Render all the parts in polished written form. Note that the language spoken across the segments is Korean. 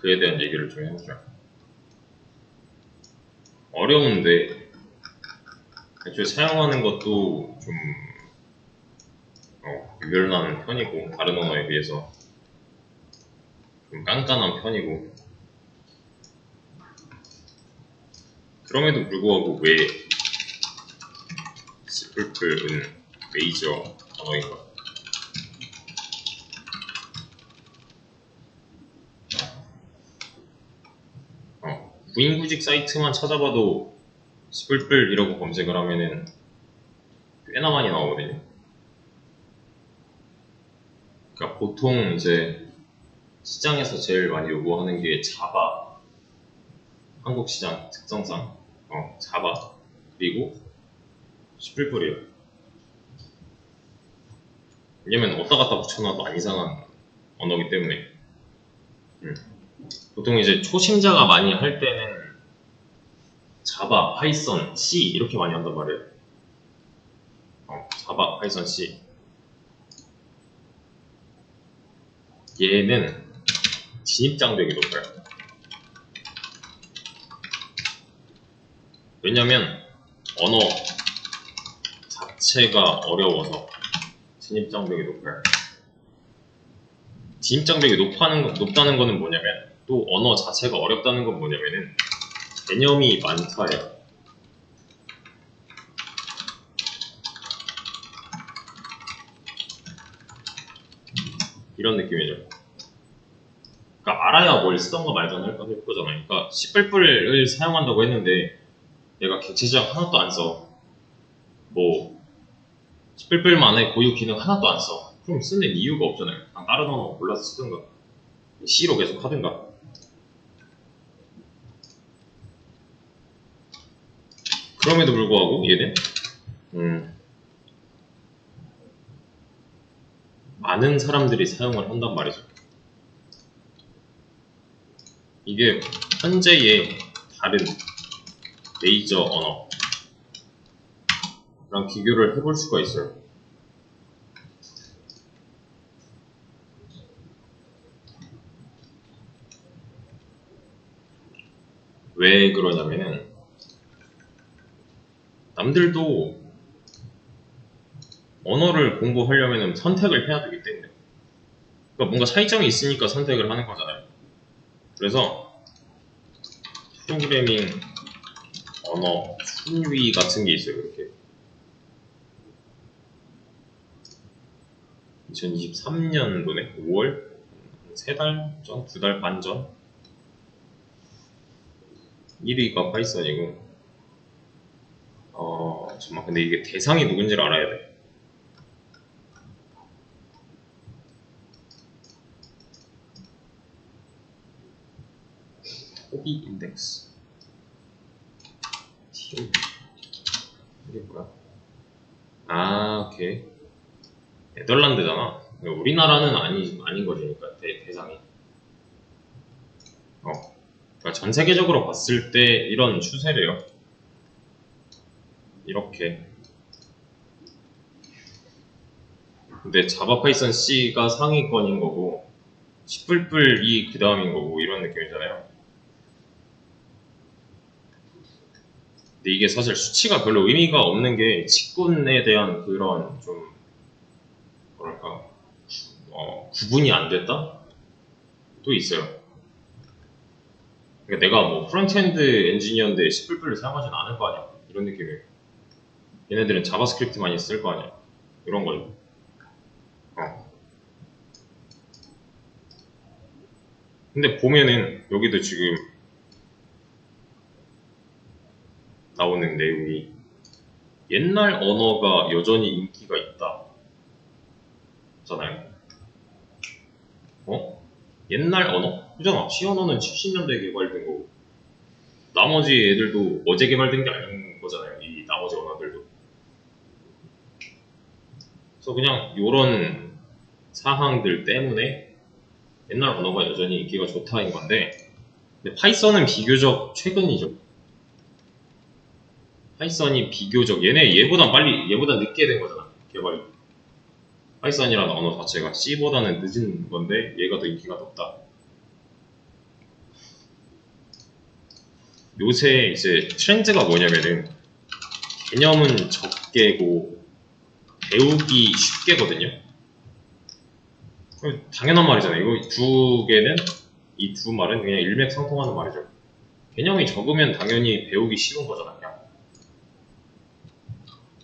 그에 대한 얘기를 좀 해보자. 어려운데 애초에 사용하는 것도 좀 유별나는 편이고 다른 언어에 비해서 좀 깐깐한 편이고, 그럼에도 불구하고 왜 C++은 메이저 언어인가? 구인구직 사이트만 찾아봐도 C++이라고 검색을 하면은 꽤나 많이 나오거든요. 그러니까 보통 이제 시장에서 제일 많이 요구하는 게 자바, 한국 시장 특성상 자바 그리고 C++이에요. 왜냐면 어디다 갖다 붙여놔도 안 이상한 언어기 때문에. 보통 이제 초심자가 많이 할 때는 자바, 파이썬, C 이렇게 많이 한단 말이에요. 자바, 파이썬, C. 얘는 진입장벽이 높아요. 왜냐면 언어 자체가 어려워서 진입장벽이 높아요. 진입장벽이 높다는 거는 뭐냐면, 또 언어 자체가 어렵다는 건 뭐냐면은 개념이 많다예요. 이런 느낌이죠. 그러니까 알아야 뭘 쓰던가 말던가 할 거잖아요. 그러니까 C++을 사용한다고 했는데 얘가 객체지정 하나도 안 써. 뭐 C++만의 고유 기능 하나도 안 써. 그럼 쓰는 이유가 없잖아요. 그냥 다른 언어 골라서 쓰든가 C로 계속 하든가. 그럼에도 불구하고 얘는 많은 사람들이 사용을 한단 말이죠. 이게 현재의 다른 메이저 언어랑 비교를 해볼 수가 있어요. 왜 그러냐면은 남들도 언어를 공부하려면 선택을 해야 되기 때문에, 그러니까 뭔가 차이점이 있으니까 선택을 하는 거잖아요. 그래서 프로그래밍 언어 순위 같은 게 있어요. 이렇게 2023년도네 5월 3달 전, 2달 반 전 1위가 파이썬이고, 잠깐만, 근데 이게 대상이 누군지를 알아야 돼. 호비 인덱스. 이게 뭐야? 오케이. 네덜란드잖아. 우리나라는 아닌 거지니까, 대상이. 그러니까 전 세계적으로 봤을 때 이런 추세래요. 이렇게. 근데 자바, 파이썬, C가 상위권인 거고 C++이 그 다음인 거고, 이런 느낌이잖아요. 근데 이게 사실 수치가 별로 의미가 없는 게, 직군에 대한 그런 좀 뭐랄까 구분이 안 됐다? 또 있어요. 그러니까 내가 뭐 프론트엔드 엔지니어인데 C++를 사용하진 않을 거 아니야. 이런 느낌이에요. 얘네들은 자바스크립트 많이 쓸 거 아니야. 이런 거죠. 근데 보면은 여기도 지금 나오는 내용이 옛날 언어가 여전히 인기가 있다 잖아요. 옛날 언어? 그잖아. C 언어는 70년대에 개발된 거고, 나머지 애들도 어제 개발된 게 아닌 거잖아요. 이 나머지 언어들도. 그래서 그냥 요런 사항들 때문에 옛날 언어가 여전히 인기가 좋다인 건데, 근데 파이썬은 비교적 최근이죠. 파이썬이 비교적 얘보다 늦게 된 거잖아, 개발이. 파이썬이라는 언어 자체가 C보다는 늦은 건데 얘가 더 인기가 높다. 요새 이제 트렌드가 뭐냐면은 개념은 적게고 배우기 쉽게거든요. 당연한 말이잖아요. 이거 두 개는 이 두 말은 그냥 일맥상통하는 말이죠. 개념이 적으면 당연히 배우기 쉬운 거잖아요. 그냥.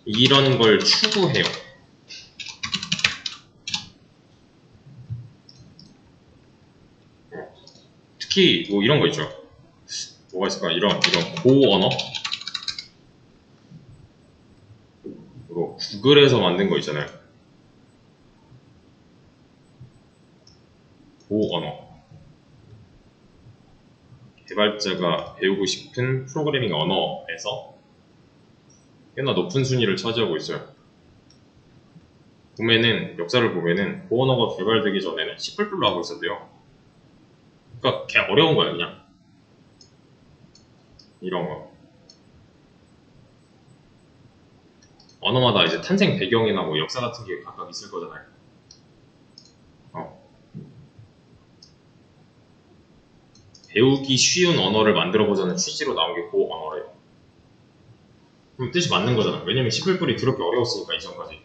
이런 걸 추구해요. 특히 뭐 이런 거 있죠. 뭐가 있을까? 이런 고언어? 이거 구글에서 만든 거 있잖아요. 고언어. 개발자가 배우고 싶은 프로그래밍 언어에서 꽤나 높은 순위를 차지하고 있어요. 보면은 역사를 보면은 고언어가 개발되기 전에는 C++로 하고 있었대요. 그러니까 그냥 어려운 거예요, 그냥. 이런 거. 언어마다 이제 탄생 배경이나 뭐 역사 같은 게 각각 있을 거잖아요. 배우기 쉬운 언어를 만들어보자는 취지로 나온 게 고언어래요. 그럼 뜻이 맞는 거잖아. 왜냐면 C++이 그렇게 어려웠으니까 이전까지.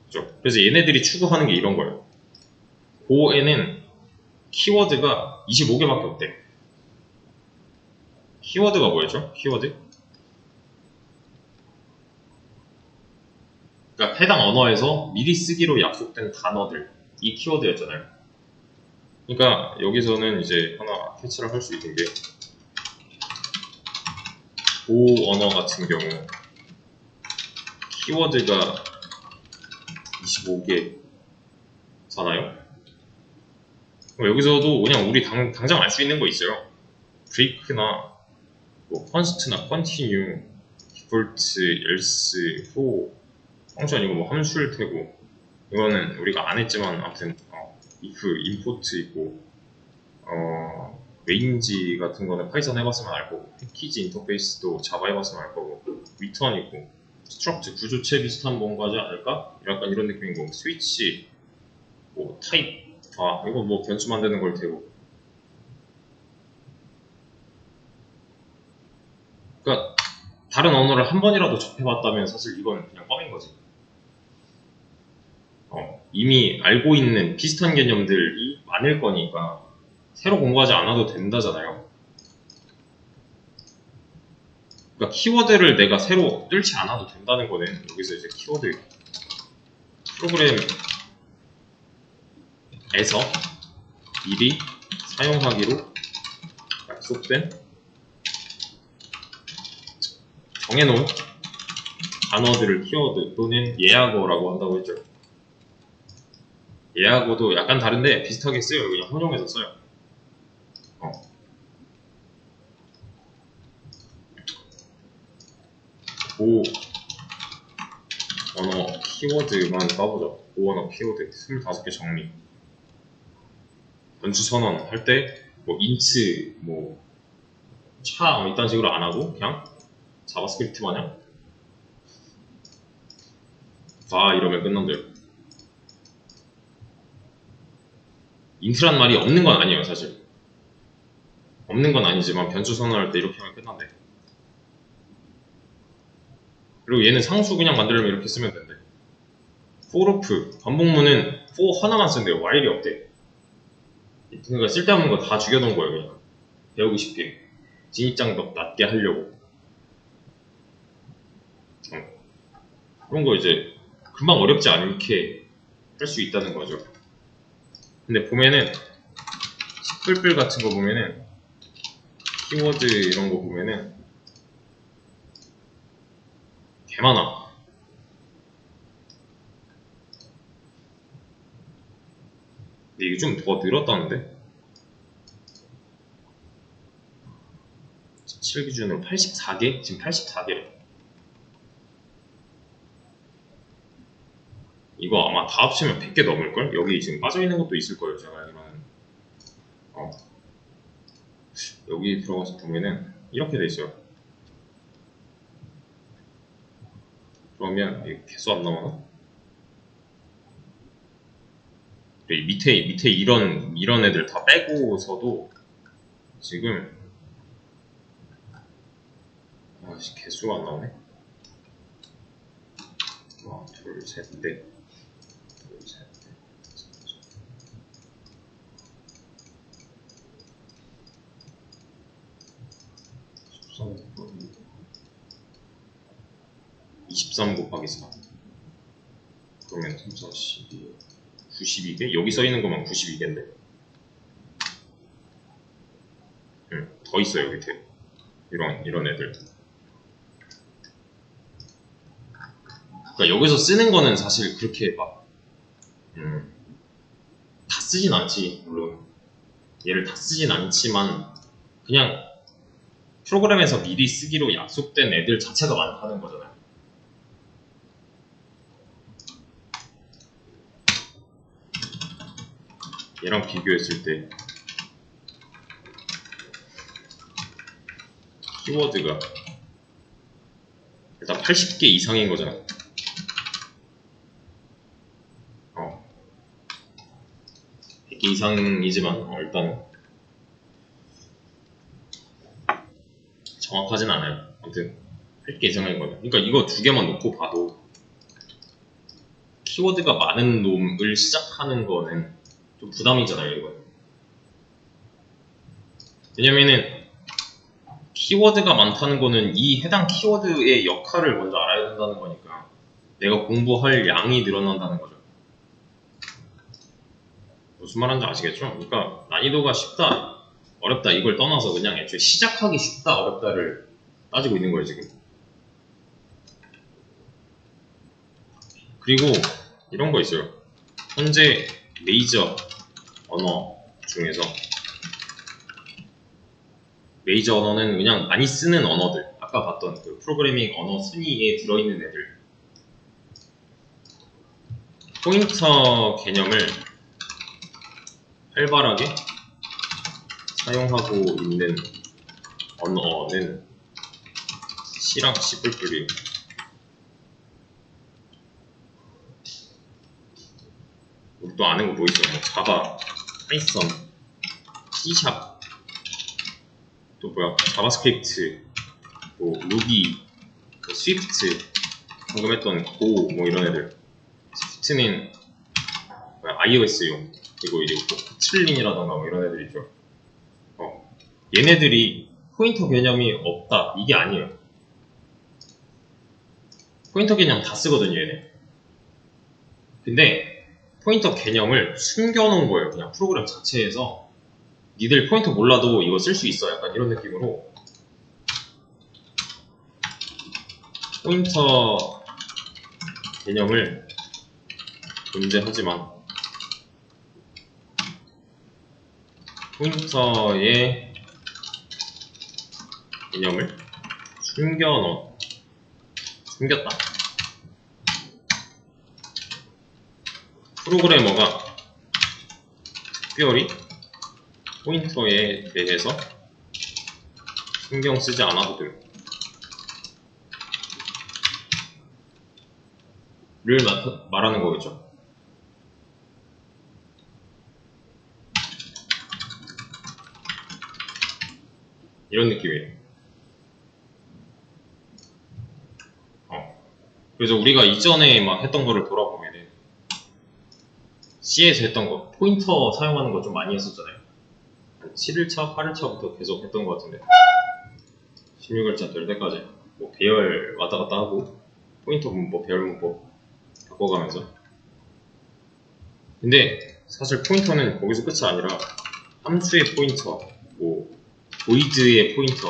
그죠? 그래서 얘네들이 추구하는 게 이런 거예요. 고에는 키워드가 25개밖에 없대. 키워드가 뭐였죠? 키워드? 그러니까 해당 언어에서 미리 쓰기로 약속된 단어들, 이 키워드였잖아요. 그러니까 여기서는 이제 하나 캐치를 할 수 있는 게 고 언어 같은 경우 키워드가 25개잖아요. 여기서도 그냥 우리 당장 알 수 있는 거 있어요. break나 뭐 const나 continue, default, else, for 펑션 이거 뭐 함수일 테고 이거는 우리가 안 했지만 아무튼 if, import 있고 range 같은 거는 파이썬 해봤으면 알 거고 패키지 인터페이스도 자바 해봤으면 알 거고 return 있고 struct 구조체 비슷한 뭔가지 않을까? 약간 이런 느낌인 거고 스위치 뭐 타입 이거 뭐 변수 만드는 걸 테고 그러니까 다른 언어를 한 번이라도 접해봤다면 사실 이건 그냥 껌인 거지. 이미 알고 있는 비슷한 개념들이 많을 거니까 새로 공부하지 않아도 된다잖아요. 그러니까 키워드를 내가 새로 뚫지 않아도 된다는 거는 여기서 이제 키워드 프로그램에서 미리 사용하기로 약속된 정해놓은 단어들을 키워드 또는 예약어라고 한다고 했죠. 예약어도 약간 다른데 비슷하게 쓰여요. 그냥 혼용해서 써요. 고 언어 키워드만 까보자. 고 언어 키워드 25개 정리. 변수 선언 할 때 뭐 인트 차 이딴 식으로 안 하고 그냥 자바스크립트 마냥 이러면 끝난대요. 인트란 말이 없는 건 아니에요, 사실. 없는 건 아니지만 변수 선언할 때 이렇게 하면 끝난대. 그리고 얘는 상수 그냥 만들려면 이렇게 쓰면 된대. forif 반복문은 for 하나만 쓴대요. while이 없대. 그러니까 쓸데없는 거 다 죽여놓은 거예요, 그냥. 배우기 쉽게. 진입장 낮게 하려고. 그런 거 이제 금방 어렵지 않게 할 수 있다는 거죠. 근데 보면은 C++ 같은 거 보면은 키워드 이런 거 보면은 개 많아. 근데 이게 좀 더 늘었다는데? 17 기준으로 84개? 지금 84개. 이거 아마 다 합치면 100개 넘을걸? 여기 지금 빠져있는 것도 있을 거예요, 제가 알기로는. 여기 들어가서 보면은 이렇게 돼 있어요. 그러면 이거 개수 안 나오나? 밑에 이런 애들 다 빼고서도 지금 아씨 개수가 안 나오네. 하나, 둘, 셋, 넷. 둘, 셋, 넷. 23 곱하기 4. 그러면 3, 4, 12, 92개? 여기 써있는 것만 92개인데. 더 있어요, 밑에. 이런 애들. 그러니까 여기서 쓰는 거는 사실 그렇게 막, 다 쓰진 않지, 물론. 얘를 다 쓰진 않지만, 그냥 프로그램에서 미리 쓰기로 약속된 애들 자체가 많다는 거잖아요. 얘랑 비교했을 때 키워드가 일단 80개 이상인 거잖아. 100개 이상이지만 일단 정확하진 않아요. 아무튼 100개 이상인 거예요. 그러니까 이거 두 개만 놓고 봐도 키워드가 많은 놈을 시작하는 거는 좀 부담이잖아요, 이거. 왜냐면은 키워드가 많다는 거는 이 해당 키워드의 역할을 먼저 알아야 된다는 거니까 내가 공부할 양이 늘어난다는 거죠. 무슨 말하는지 아시겠죠? 그러니까 난이도가 쉽다, 어렵다 이걸 떠나서 그냥 애초에 시작하기 쉽다, 어렵다를 따지고 있는 거예요, 지금. 그리고 이런 거 있어요. 현재 메이저 언어 중에서 메이저 언어는 그냥 많이 쓰는 언어들, 아까 봤던 그 프로그래밍 언어 순위에 들어있는 애들. 포인터 개념을 활발하게 사용하고 있는 언어는 C랑 C++이에요. 우리 또 아는 거 뭐 있어요? 뭐 자바, 파이썬, C#, 또 뭐야? 자바스크립트, 뭐 루비, 뭐 스위프트, 방금 했던 고, 뭐 이런 애들. 스위프트는 iOS용, 그리고 이제 뭐 코틀린이라던가 뭐 이런 애들 있죠. 얘네들이 포인터 개념이 없다, 이게 아니에요. 포인터 개념 다 쓰거든요, 얘네. 근데 포인터 개념을 숨겨놓은 거예요. 그냥 프로그램 자체에서 니들 포인터 몰라도 이거 쓸 수 있어, 약간 이런 느낌으로 포인터 개념을 존재하지만 포인터의 개념을 숨겼다. 프로그래머가 특별히 포인터에 대해서 신경 쓰지 않아도 돼요. 를 말하는 거겠죠. 이런 느낌이에요. 그래서 우리가 이전에 막 했던 거를 돌아보면은 C에서 했던 거, 포인터 사용하는 거 좀 많이 했었잖아요. 한 7일차, 8일차부터 계속 했던 것 같은데 16일차 될 때까지 뭐 배열 왔다 갔다 하고 포인터 문법, 배열 문법 바꿔가면서. 근데 사실 포인터는 거기서 끝이 아니라 함수의 포인터, 뭐 보이드의 포인터,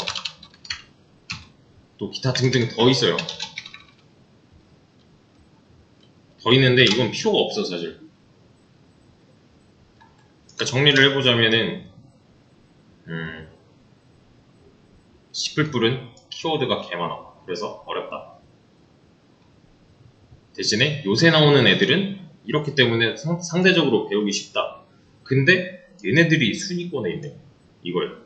또 기타 등등 더 있어요. 더 있는데 이건 필요가 없어, 사실. 그러니까 정리를 해보자면은 C++은 키워드가 개 많아. 그래서 어렵다. 대신에 요새 나오는 애들은 이렇기 때문에 상대적으로 배우기 쉽다. 근데 얘네들이 순위권에 있네, 이거예요.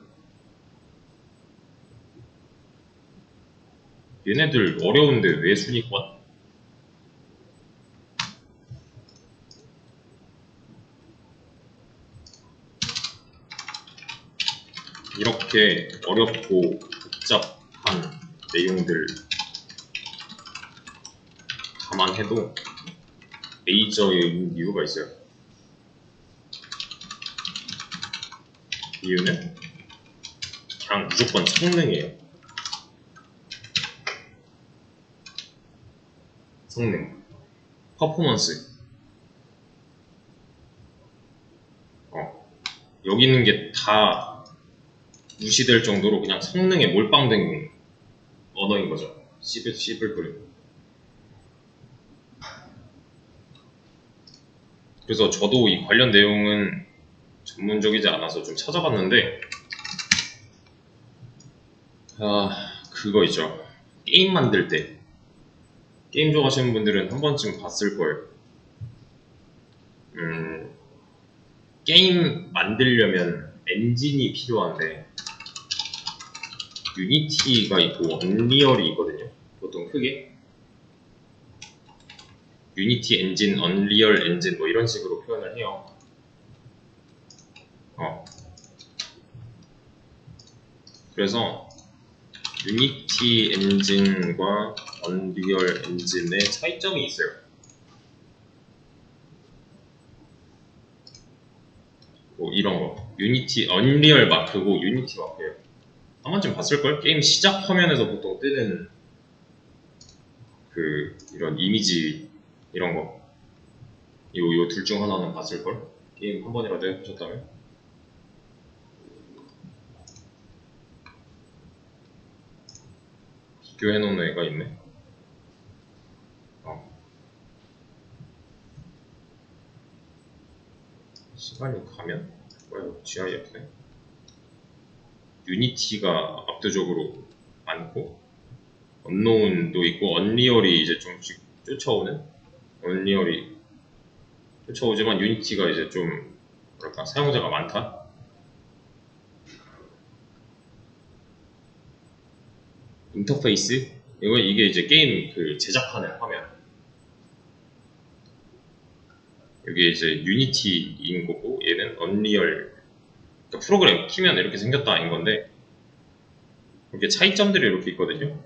얘네들 어려운데 왜 순위권? 이렇게 어렵고 복잡한 내용들 감안해도 메이저인 이유가 있어요. 이유는 그냥 무조건 성능이에요. 성능, 퍼포먼스. 여기 있는 게 다 무시될 정도로 그냥 성능에 몰빵된 언어인 거죠. 씨불불. 그래서 저도 이 관련 내용은 전문적이지 않아서 좀 찾아봤는데, 그거 있죠. 게임 만들 때. 게임 좋아하시는 분들은 한 번쯤 봤을 거예요. 게임 만들려면 엔진이 필요한데, 유니티가 있고 언리얼이 있거든요. 보통 크게 유니티 엔진, 언리얼 엔진 뭐 이런 식으로 표현을 해요. 그래서 유니티 엔진과 언리얼 엔진의 차이점이 있어요. 뭐 이런 거 유니티, 언리얼 마크고 유니티 마크예요. 한 번쯤 봤을걸? 게임 시작 화면에서 보통 뜨는 이런 이미지 이런 거, 요 둘 중 하나는 봤을걸? 게임 한 번이라도 해보셨다면? 비교해놓은 애가 있네. 시간이 가면 뭐야, GIF네. 유니티가 압도적으로 많고 언노운도 있고 언리얼이 이제 좀씩 쫓아오는, 언리얼이 쫓아오지만 유니티가 이제 좀 뭐랄까 사용자가 많다. 인터페이스 이게 이제 게임 제작하는 화면, 이게 이제 유니티인 거고 얘는 언리얼. 그러니까 프로그램 키면 이렇게 생겼다인 건데, 이렇게 차이점들이 이렇게 있거든요.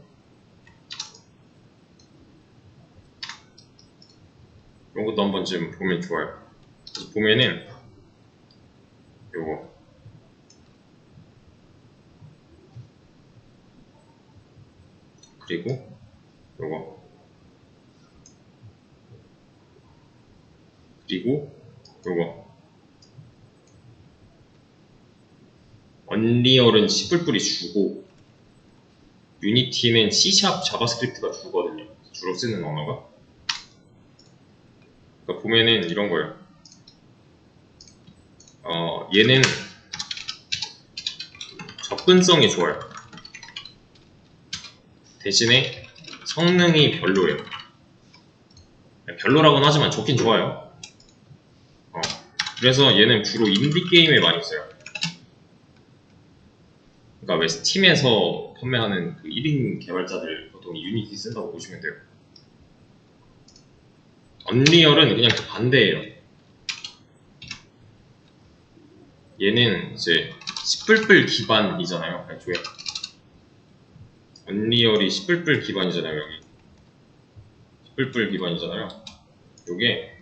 이런 것도 한 번쯤 보면 좋아요. 그래서 보면은 요거 그리고 요거 그리고 요거 언리얼은 C++이 주고 유니티는 C# 자바스크립트가 주거든요. 주로 쓰는 언어가. 그러니까 보면은 이런 거예요. 얘는 접근성이 좋아요. 대신에 성능이 별로예요. 별로라고는 하지만 좋긴 좋아요. 그래서 얘는 주로 인디 게임에 많이 써요. 그러니까 왜 스팀에서 판매하는 1인 개발자들 보통 유니티 쓴다고 보시면 돼요. 언리얼은 그냥 반대예요. 얘는 이제 C++ 기반이잖아요. 애초에 언리얼이 C++ 기반이잖아요. 여기 C++ 기반이잖아요. 요게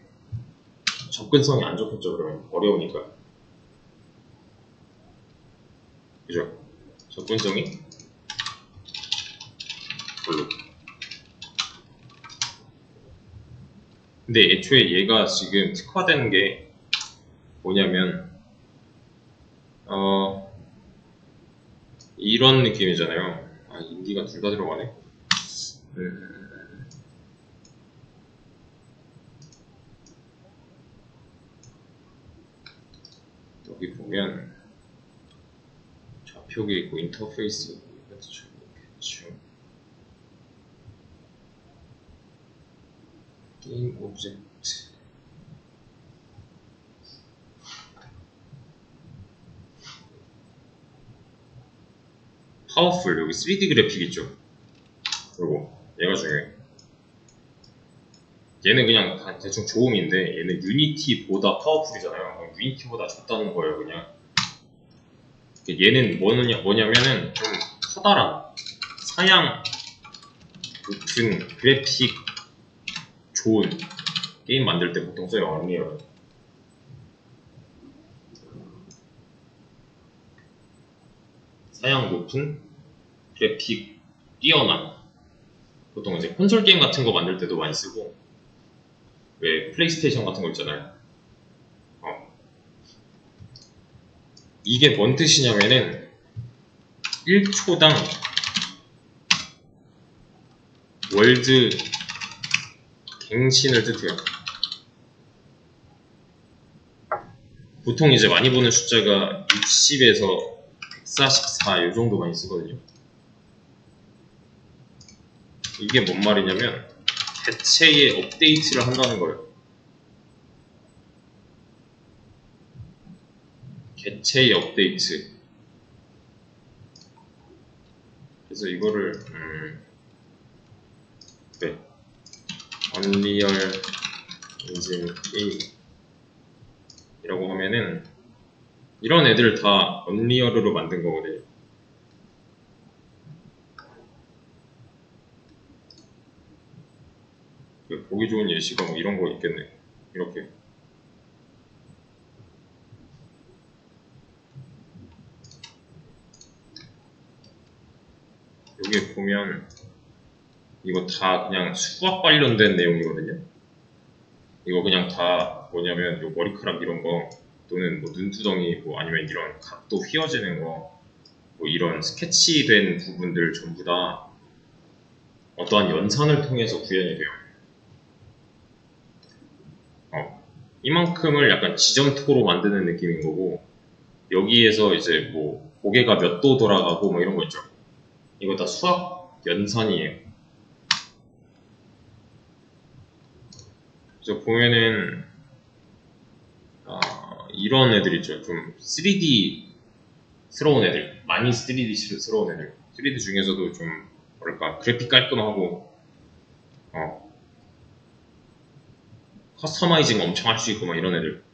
접근성이 안 좋겠죠. 그러면 어려우니까. 그죠? 접근성이 별로. 근데 애초에 얘가 지금 특화된 게 뭐냐면 이런 느낌이잖아요. 인디가 둘 다 들어가네. 여기 보면 좌표기 있고 인터페이스 있겠죠. 게임 오브젝트 파워풀, 여기 3D 그래픽 있죠. 요거 얘가 중요해. 얘는 그냥 대충 조음인데 얘는 유니티보다 파워풀이잖아요. 유니티보다 좋다는 거예요. 그냥 얘는 뭐냐면은 좀 커다란 사양 높은 그래픽 좋은 게임 만들 때 보통 써요. 언리얼. 사양 높은 그래픽 뛰어난, 보통 이제 콘솔 게임 같은 거 만들 때도 많이 쓰고, 왜 플레이스테이션 같은 거 있잖아요. 이게 뭔 뜻이냐면은 1초당 월드 갱신을 뜻해요. 보통 이제 많이 보는 숫자가 60에서 144 이 정도 많이 쓰거든요. 이게 뭔 말이냐면 개체의 업데이트를 한다는 거예요. 개체의 업데이트. 그래서 이거를 네. 언리얼 엔진 게임이라고 하면은 이런 애들 다 언리얼으로 만든 거거든요. 보기 좋은 예시가 뭐 이런 거 있겠네. 이렇게. 여기 보면 이거 다 그냥 수학 관련된 내용이거든요. 이거 그냥 다 뭐냐면 요 머리카락 이런 거, 또는 뭐 눈두덩이, 뭐 아니면 이런 각도 휘어지는 거, 뭐 이런 스케치된 부분들 전부 다 어떠한 연산을 통해서 구현이 돼요. 이만큼을 약간 지점토로 만드는 느낌인 거고, 여기에서 이제 뭐 고개가 몇 도 돌아가고 뭐 이런 거 있죠. 이거 다 수학 연산이에요. 그래서 보면은 이런 애들 있죠. 좀 3D스러운 애들, 많이 3D스러운 애들. 3D 중에서도 좀 뭐랄까 그래픽 깔끔하고 커스터마이징 엄청 할 수 있고 막 이런 애들.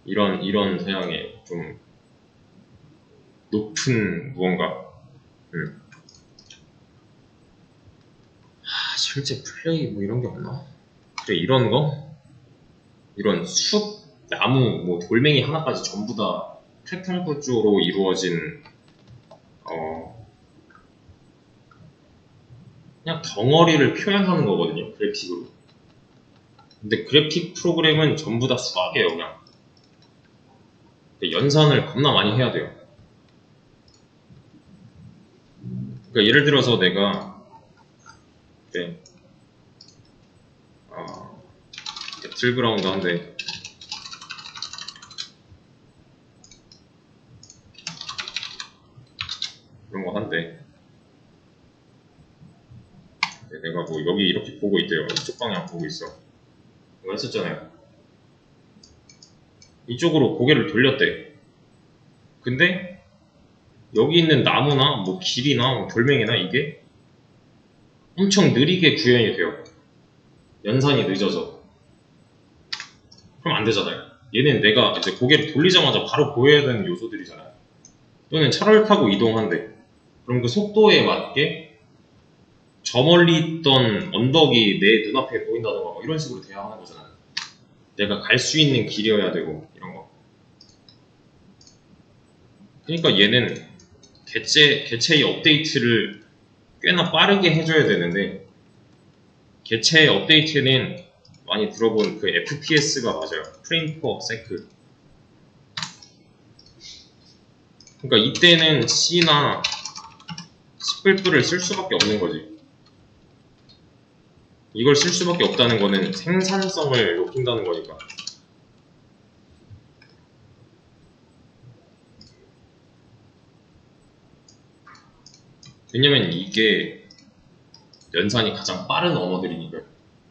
이런 서양의 좀 높은 무언가. 실제 플레이 뭐 이런 게 없나? 그래, 이런 거? 이런 숲, 나무, 뭐 돌멩이 하나까지 전부 다 텍탈구조로 이루어진 그냥 덩어리를 표현하는 거거든요, 그래픽으로. 근데 그래픽 프로그램은 전부 다 수학이에요, 그냥. 연산을 겁나 많이 해야 돼요. 그러니까 예를 들어서 내가 배틀그라운드 한데 그런 거 한데 내가 뭐 여기 이렇게 보고 있대요. 이쪽 방향 보고 있어. 이거 했었잖아요. 이쪽으로 고개를 돌렸대. 근데 여기 있는 나무나 뭐 길이나 뭐 돌멩이나 이게 엄청 느리게 구현이 돼요. 연산이 늦어서. 그럼 안 되잖아요. 얘는 내가 이제 고개를 돌리자마자 바로 보여야 되는 요소들이잖아요. 또는 차를 타고 이동한대. 그럼 그 속도에 맞게 저 멀리 있던 언덕이 내 눈앞에 보인다던가 뭐 이런 식으로 돼야 하는 거잖아요. 내가 갈 수 있는 길이어야 되고 이런 거. 그러니까 얘는 개체의 업데이트를 꽤나 빠르게 해줘야 되는데, 개체의 업데이트는 많이 들어본 그 FPS가 맞아요. 프레임 퍼 세클. 그러니까 이때는 C나 C++을 쓸 수밖에 없는 거지. 이걸 쓸 수밖에 없다는 거는 생산성을 높인다는 거니까. 왜냐면 이게 연산이 가장 빠른 언어들이니까요.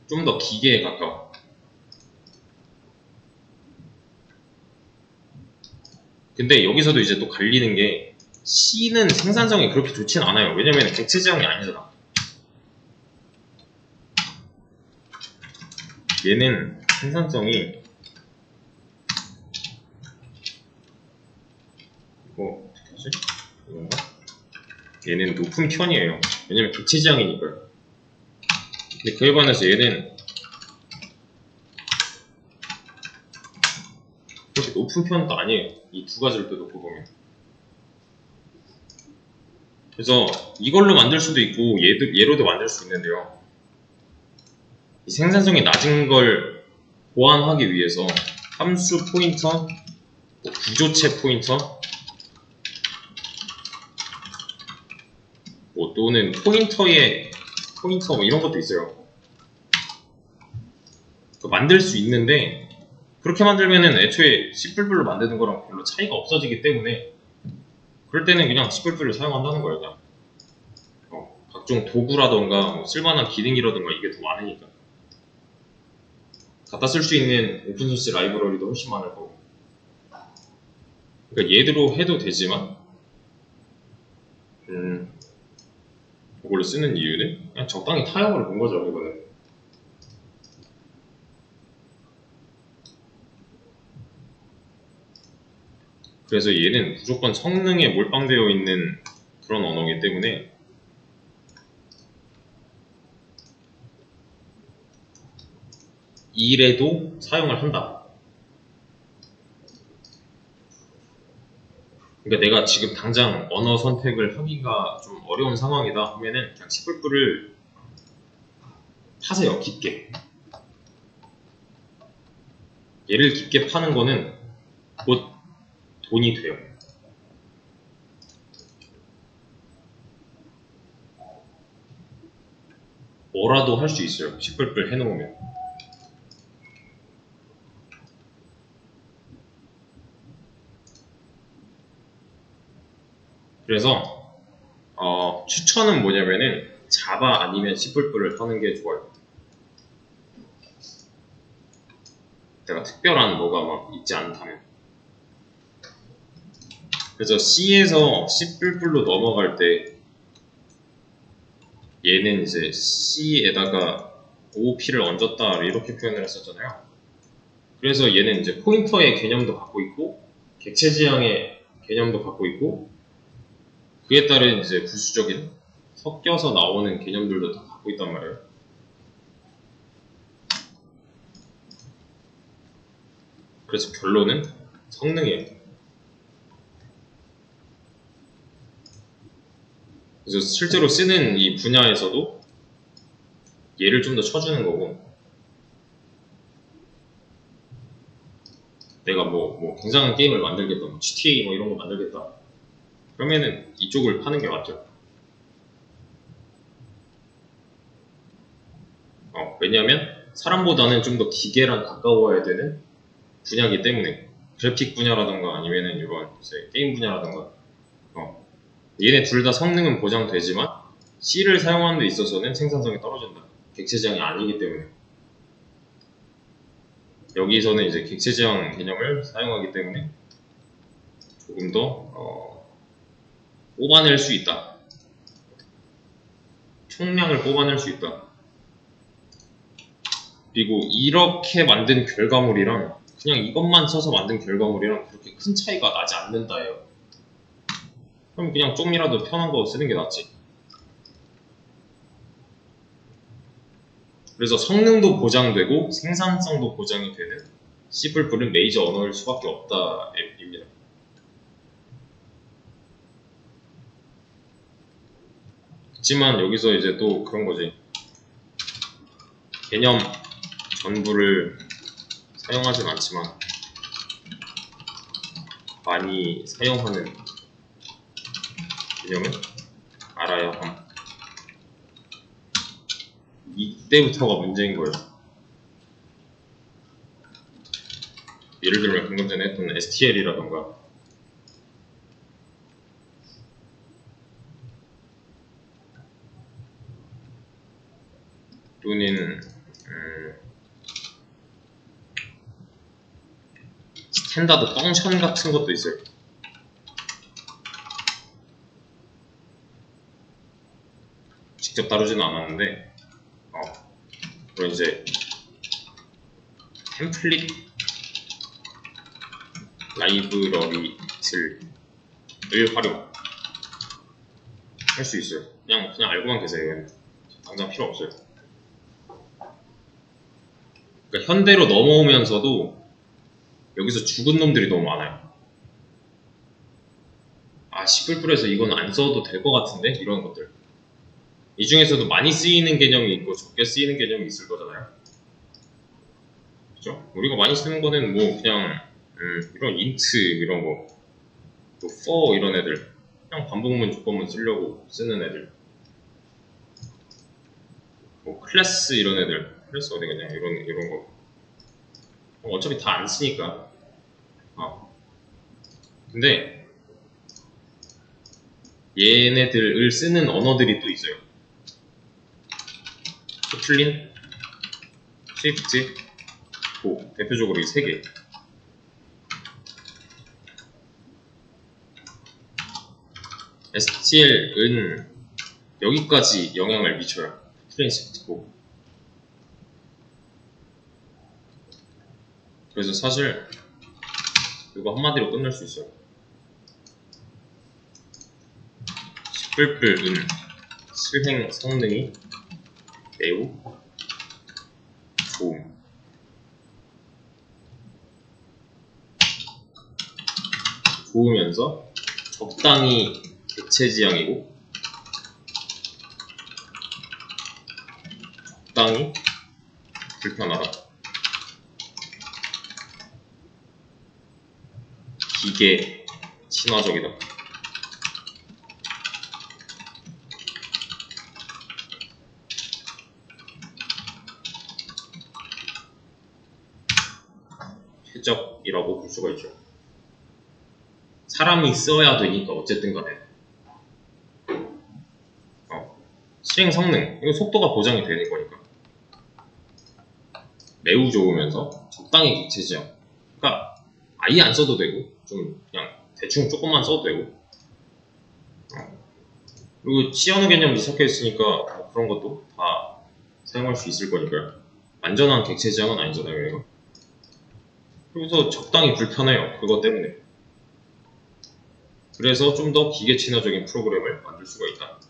좀 더 기계에 가까워. 근데 여기서도 이제 또 갈리는 게 C는 생산성이 그렇게 좋진 않아요. 왜냐면 객체 지향이 아니잖아. 얘는 생산성이 뭐 뭐지? 이건가? 얘는 높은 편이에요. 왜냐면 객체 지향이니까요. 근데 그에 반해서 얘는 그렇게 높은 편도 아니에요. 이 두 가지를 또 놓고 보면. 그래서 이걸로 만들 수도 있고 얘로도 만들 수 있는데요. 이 생산성이 낮은 걸 보완하기 위해서 함수 포인터, 뭐 구조체 포인터, 뭐 또는 포인터 뭐 이런 것도 있어요. 만들 수 있는데 그렇게 만들면은 애초에 C++로 만드는 거랑 별로 차이가 없어지기 때문에 그럴 때는 그냥 C++를 사용한다는 거예요. 그냥. 각종 도구라던가 뭐 쓸만한 기능이라던가 이게 더 많으니까 갖다 쓸 수 있는 오픈소스 라이브러리도 훨씬 많을 거고. 그러니까 얘대로 해도 되지만 이걸로 쓰는 이유는 그냥 적당히 타협을 본 거죠. 이거는 그래서 얘는 무조건 성능에 몰빵되어 있는 그런 언어이기 때문에 일에도 사용을 한다. 그러니까 내가 지금 당장 언어 선택을 하기가 좀 어려운 상황이다 하면은 그냥 C++를 파세요. 깊게. 얘를 깊게 파는 거는 곧 돈이 돼요. 뭐라도 할 수 있어요. C++ 해놓으면. 그래서 추천은 뭐냐면은 자바 아니면 C++를 하는 게 좋아요. 내가 특별한 뭐가 막 있지 않다면. 그래서 C에서 C++로 넘어갈 때 얘는 이제 C에다가 OOP를 얹었다 이렇게 표현을 했었잖아요. 그래서 얘는 이제 포인터의 개념도 갖고 있고 객체 지향의 개념도 갖고 있고 그에 따른 이제 부수적인 섞여서 나오는 개념들도 다 갖고 있단 말이에요. 그래서 결론은 성능이에요. 그래서 실제로 쓰는 이 분야에서도 얘를 좀 더 쳐주는 거고 내가 뭐 굉장한 게임을 만들겠다, 뭐 GTA 뭐 이런 거 만들겠다 그러면은 이쪽을 파는 게 맞죠. 왜냐하면 사람보다는 좀 더 기계랑 가까워야 되는 분야이기 때문에 그래픽 분야라던가 아니면은 이런 이제 게임 분야라던가 얘네 둘 다 성능은 보장되지만 C를 사용하는 데 있어서는 생산성이 떨어진다. 객체 지향이 아니기 때문에 여기서는 이제 객체 지향 개념을 사용하기 때문에 조금 더 뽑아낼 수 있다. 총량을 뽑아낼 수 있다. 그리고 이렇게 만든 결과물이랑 그냥 이것만 써서 만든 결과물이랑 그렇게 큰 차이가 나지 않는다예요. 그럼 그냥 좀이라도 편한 거 쓰는 게 낫지. 그래서 성능도 보장되고 생산성도 보장이 되는 C++는 메이저 언어일 수밖에 없다 입니다. 그렇지만 여기서 이제 또 그런 거지. 개념 전부를 사용하진 않지만 많이 사용하는 개념은 알아야 함. 이때부터가 문제인 거예요. 예를 들면 방금 전에 했던 STL이라던가 또는 스탠다드 펑션 같은 것도 있어요. 직접 다루지는 않았는데 그런 이제 템플릿 라이브러리들 활용 할 수 있어요. 그냥 알고만 계세요. 당장 필요 없어요. 그러니까 현대로 넘어오면서도 여기서 죽은 놈들이 너무 많아요. C++에서 이건 안 써도 될 것 같은데? 이런 것들. 이 중에서도 많이 쓰이는 개념이 있고 적게 쓰이는 개념이 있을 거잖아요. 그죠? 우리가 많이 쓰는 거는 뭐 그냥 이런 int 이런 거, 또 for 이런 애들, 그냥 반복문 조건문 쓰려고 쓰는 애들, 뭐 클래스 이런 애들, 클래스 어디 갔냐 이런 거. 어차피 다 안 쓰니까. 근데 얘네들을 쓰는 언어들이 또 있어요. 코틀린, 스위프트, 고, 대표적으로 이 세 개. STL은 여기까지 영향을 미쳐요. 코틀린, 스위프트, 고. 그래서 사실 이거 한마디로 끝낼 수 있어요. C++은 실행 성능이 매우 좋으면서 적당히 객체지향이고 적당히 불편하다. 기계 친화적이다. 최적이라고 볼 수가 있죠. 사람이 써야 되니까 어쨌든 간에 실행 성능, 이거 속도가 보장이 되는 거니까 매우 좋으면서 적당히 객체지향. 그러니까 아예 안 써도 되고 좀 그냥 대충 조금만 써도 되고 그리고 치어는 개념도 섞여 있으니까 뭐 그런 것도 다 사용할 수 있을 거니까요. 완전한 객체지향은 아니잖아요 이거. 그래서 적당히 불편해요. 그것 때문에. 그래서 좀 더 기계 친화적인 프로그램을 만들 수가 있다.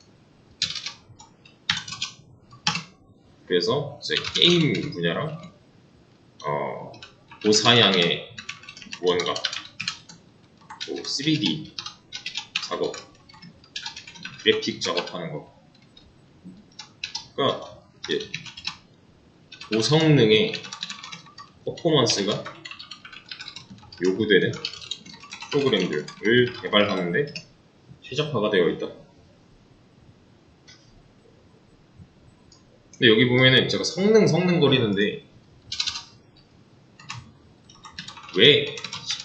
그래서 이제 게임 분야랑 고사양의 무언가, 뭐 3D 작업, 그래픽 작업하는 거, 그러니까 이제 고성능의 퍼포먼스가 요구되는 프로그램들을 개발하는데 최적화가 되어 있다. 근데 여기 보면은 제가 성능 거리는데 왜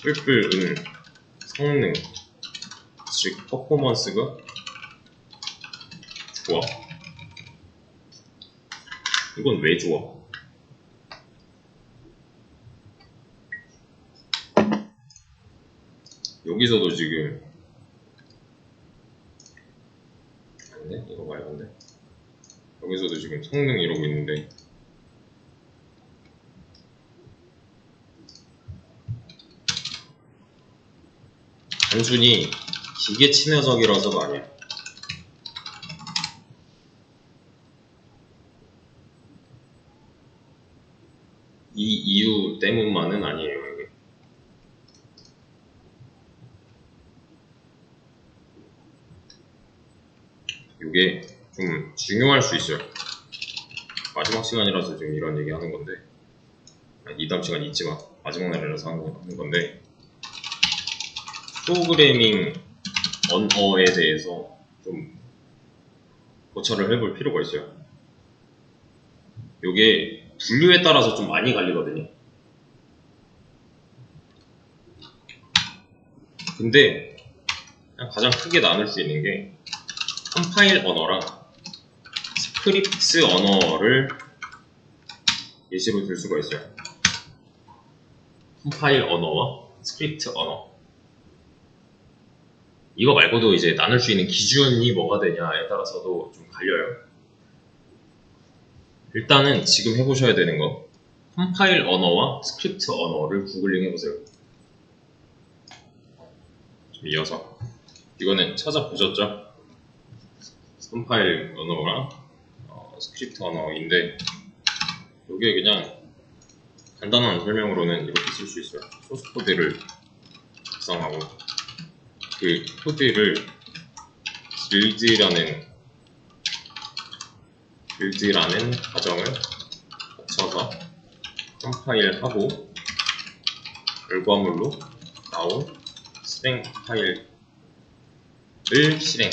C++은 성능, 즉 퍼포먼스가 좋아? 이건 왜 좋아? 여기서도 지금 아닌데? 이거 말건데? 여기서도 지금 성능 이러고 있는데 단순히 기계 친화적이라서가 아니야. 이 이유 때문만은 아니에요. 이게 좀 중요할 수 있어요. 마지막 시간이라서 지금 이런 얘기 하는 건데, 이 다음 시간 있지만 마지막 날이라서 하는 건데, 프로그래밍 언어에 대해서 좀 고찰을 해볼 필요가 있어요. 이게 분류에 따라서 좀 많이 갈리거든요. 근데 그냥 가장 크게 나눌 수 있는 게 컴파일 언어랑 스크립트 언어를 예시로 들 수가 있어요. 컴파일 언어와 스크립트 언어. 이거 말고도 이제 나눌 수 있는 기준이 뭐가 되냐에 따라서도 좀 갈려요. 일단은 지금 해보셔야 되는 거, 컴파일 언어와 스크립트 언어를 구글링 해보세요. 좀 이어서 이거는 찾아보셨죠? 컴파일 언어랑 스크립트 언어인데 여기에 그냥 간단한 설명으로는 이렇게 쓸 수 있어요. 소스 코드를 작성하고 그 코드를 빌드라는 과정을 거쳐서 컴파일하고 결과물로 나온 실행 파일을 실행.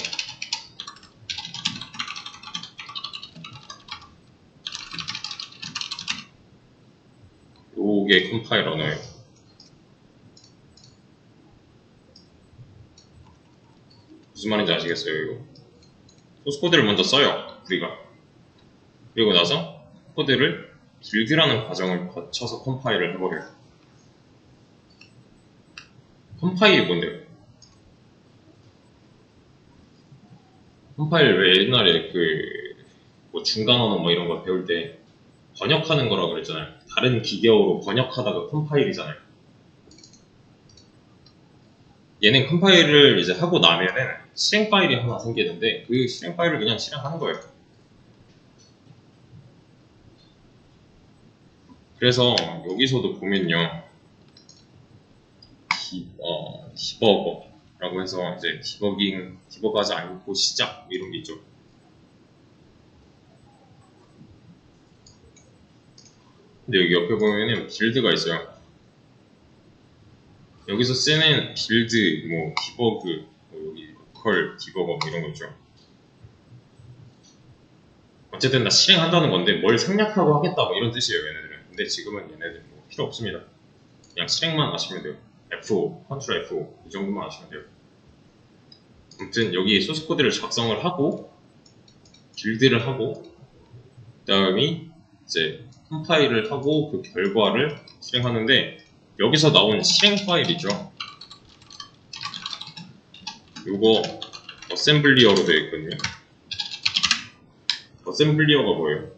요게 컴파일 언어예요. 무슨 말인지 아시겠어요? 이거 소스 코드를 먼저 써요, 우리가. 그리고 나서 코드를 빌드라는 과정을 거쳐서 컴파일을 해버려요. 컴파일이 뭔데요? 컴파일 왜 옛날에 뭐 중간 언어 뭐 이런 거 배울 때 번역하는 거라고 그랬잖아요. 다른 기계어로 번역하다가 컴파일이잖아요. 얘는 컴파일을 이제 하고 나면은 실행 파일이 하나 생기는데 그 실행 파일을 그냥 실행하는 거예요. 그래서 여기서도 보면요, 디버거라고 해서 이제 디버거하지 않고 시작 이런 게 있죠. 근데 여기 옆에 보면은 빌드가 있어요. 여기서 쓰는 빌드, 뭐 디버그, 뭐 여기 로컬 디버거 뭐 이런 거 있죠. 어쨌든 다 실행한다는 건데 뭘 생략하고 하겠다 뭐 이런 뜻이에요, 얘네들은. 근데 지금은 얘네들 뭐 필요 없습니다. 그냥 실행만 하시면 돼요. F5, Ctrl F5 이 정도만 하시면 돼요. 아무튼 여기 소스 코드를 작성을 하고 빌드를 하고 그다음에 이제 컴파일을 하고 그 결과를 실행하는데 여기서 나온 실행 파일이죠. 요거 어셈블리어로 되어 있거든요. 어셈블리어가 뭐예요?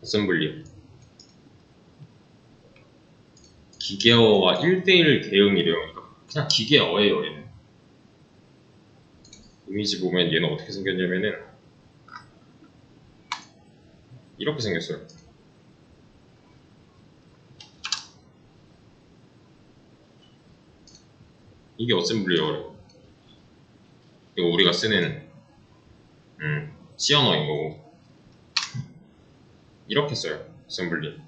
어셈블리어 기계어와 1:1 대응이래요. 그러니까 그냥 기계어예요, 얘는. 이미지 보면 얘는 어떻게 생겼냐면은 이렇게 생겼어요. 이게 어셈블리어래요. 이거 우리가 쓰는 C 언어인 거고 이렇게 써요. 어셈블리.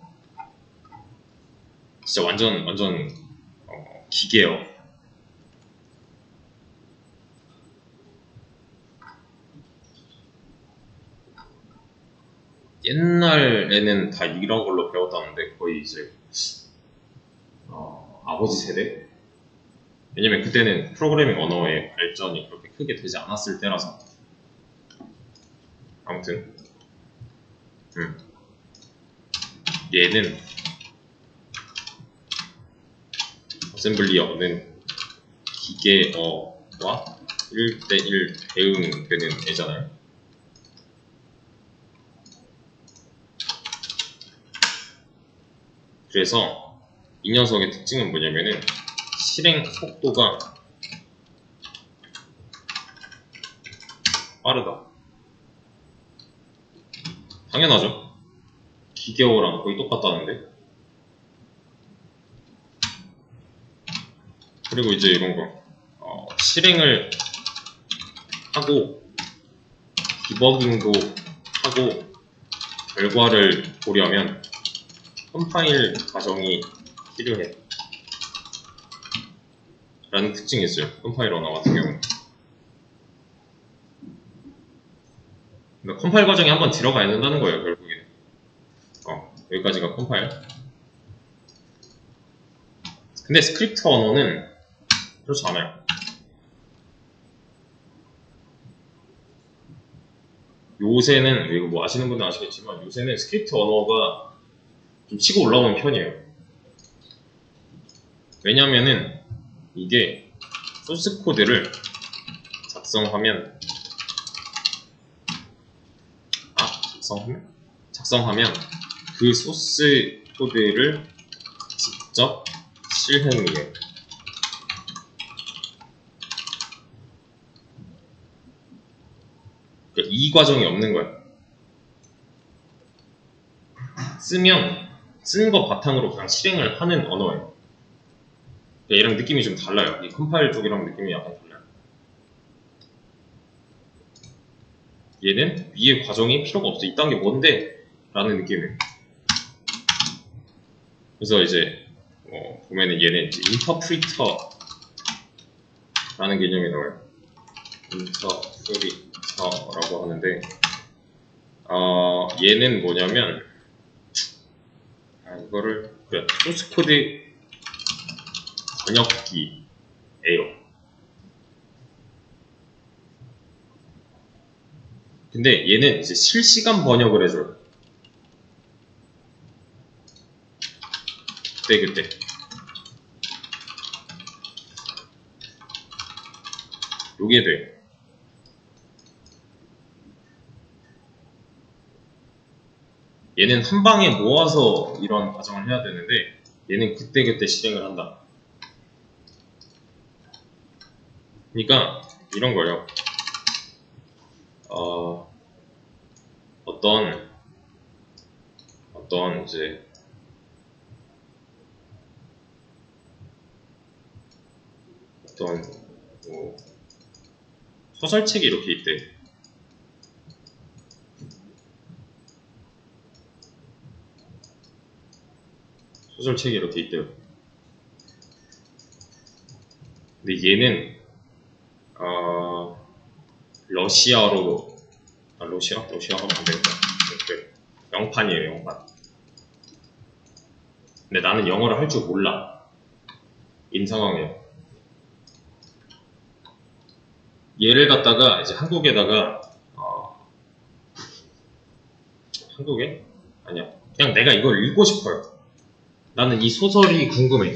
진짜 완전 기계어. 옛날에는 다 이런 걸로 배웠다는데 거의 이제 아버지 세대? 왜냐면 그때는 프로그래밍 언어의 발전이 그렇게 크게 되지 않았을 때라서. 아무튼 얘는 어셈블리어는 기계어와 1:1 대응되는 애잖아요. 그래서 이 녀석의 특징은 뭐냐면은 실행 속도가 빠르다. 당연하죠. 기계어랑 거의 똑같다는데. 그리고 이제 이런 거 실행을 하고 디버깅도 하고 결과를 보려면 컴파일 과정이 필요해 라는 특징이 있어요. 컴파일 언어 같은 경우는. 그러니까 컴파일 과정이 한번 들어가야 된다는 거예요, 결국에는. 여기까지가 컴파일. 근데 스크립트 언어는 그렇지 않아요. 요새는, 이거 뭐 아시는 분들은 아시겠지만 요새는 스크립트 언어가 좀 치고 올라오는 편이에요. 왜냐면은 이게 소스 코드를 작성하면 그 소스 코드를 직접 실행이에요. 그러니까 이 과정이 없는 거야. 쓰면 쓴 거 바탕으로 그냥 실행을 하는 언어예요. 그러니까 얘랑 느낌이 좀 달라요. 이 컴파일 쪽이랑 느낌이 약간 달라요. 얘는 위에 과정이 필요가 없어. 이딴 게 뭔데? 라는 느낌이에요. 그래서 이제 보면은 얘는 이제 인터프리터라는 개념이 나와요. 인터프리터라고 하는데 얘는 뭐냐면 이거를 그냥 소스 코드 번역기예요. 근데 얘는 이제 실시간 번역을 해줘요. 그때 요게 돼. 얘는 한 방에 모아서 이런 과정을 해야 되는데 얘는 그때 실행을 한다. 그러니까 이런 거예요. 어떤 이제 뭐 소설책이 이렇게 있대. 소설책이 이렇게 있대요. 근데 얘는 러시아로 러시아 하면 안 되겠다. 이렇게 영판이에요, 영판. 근데 나는 영어를 할 줄 몰라. 인 상황에. 얘를 갖다가 이제 한국에다가 한국에? 아니야. 그냥 내가 이걸 읽고 싶어요. 나는 이 소설이 궁금해.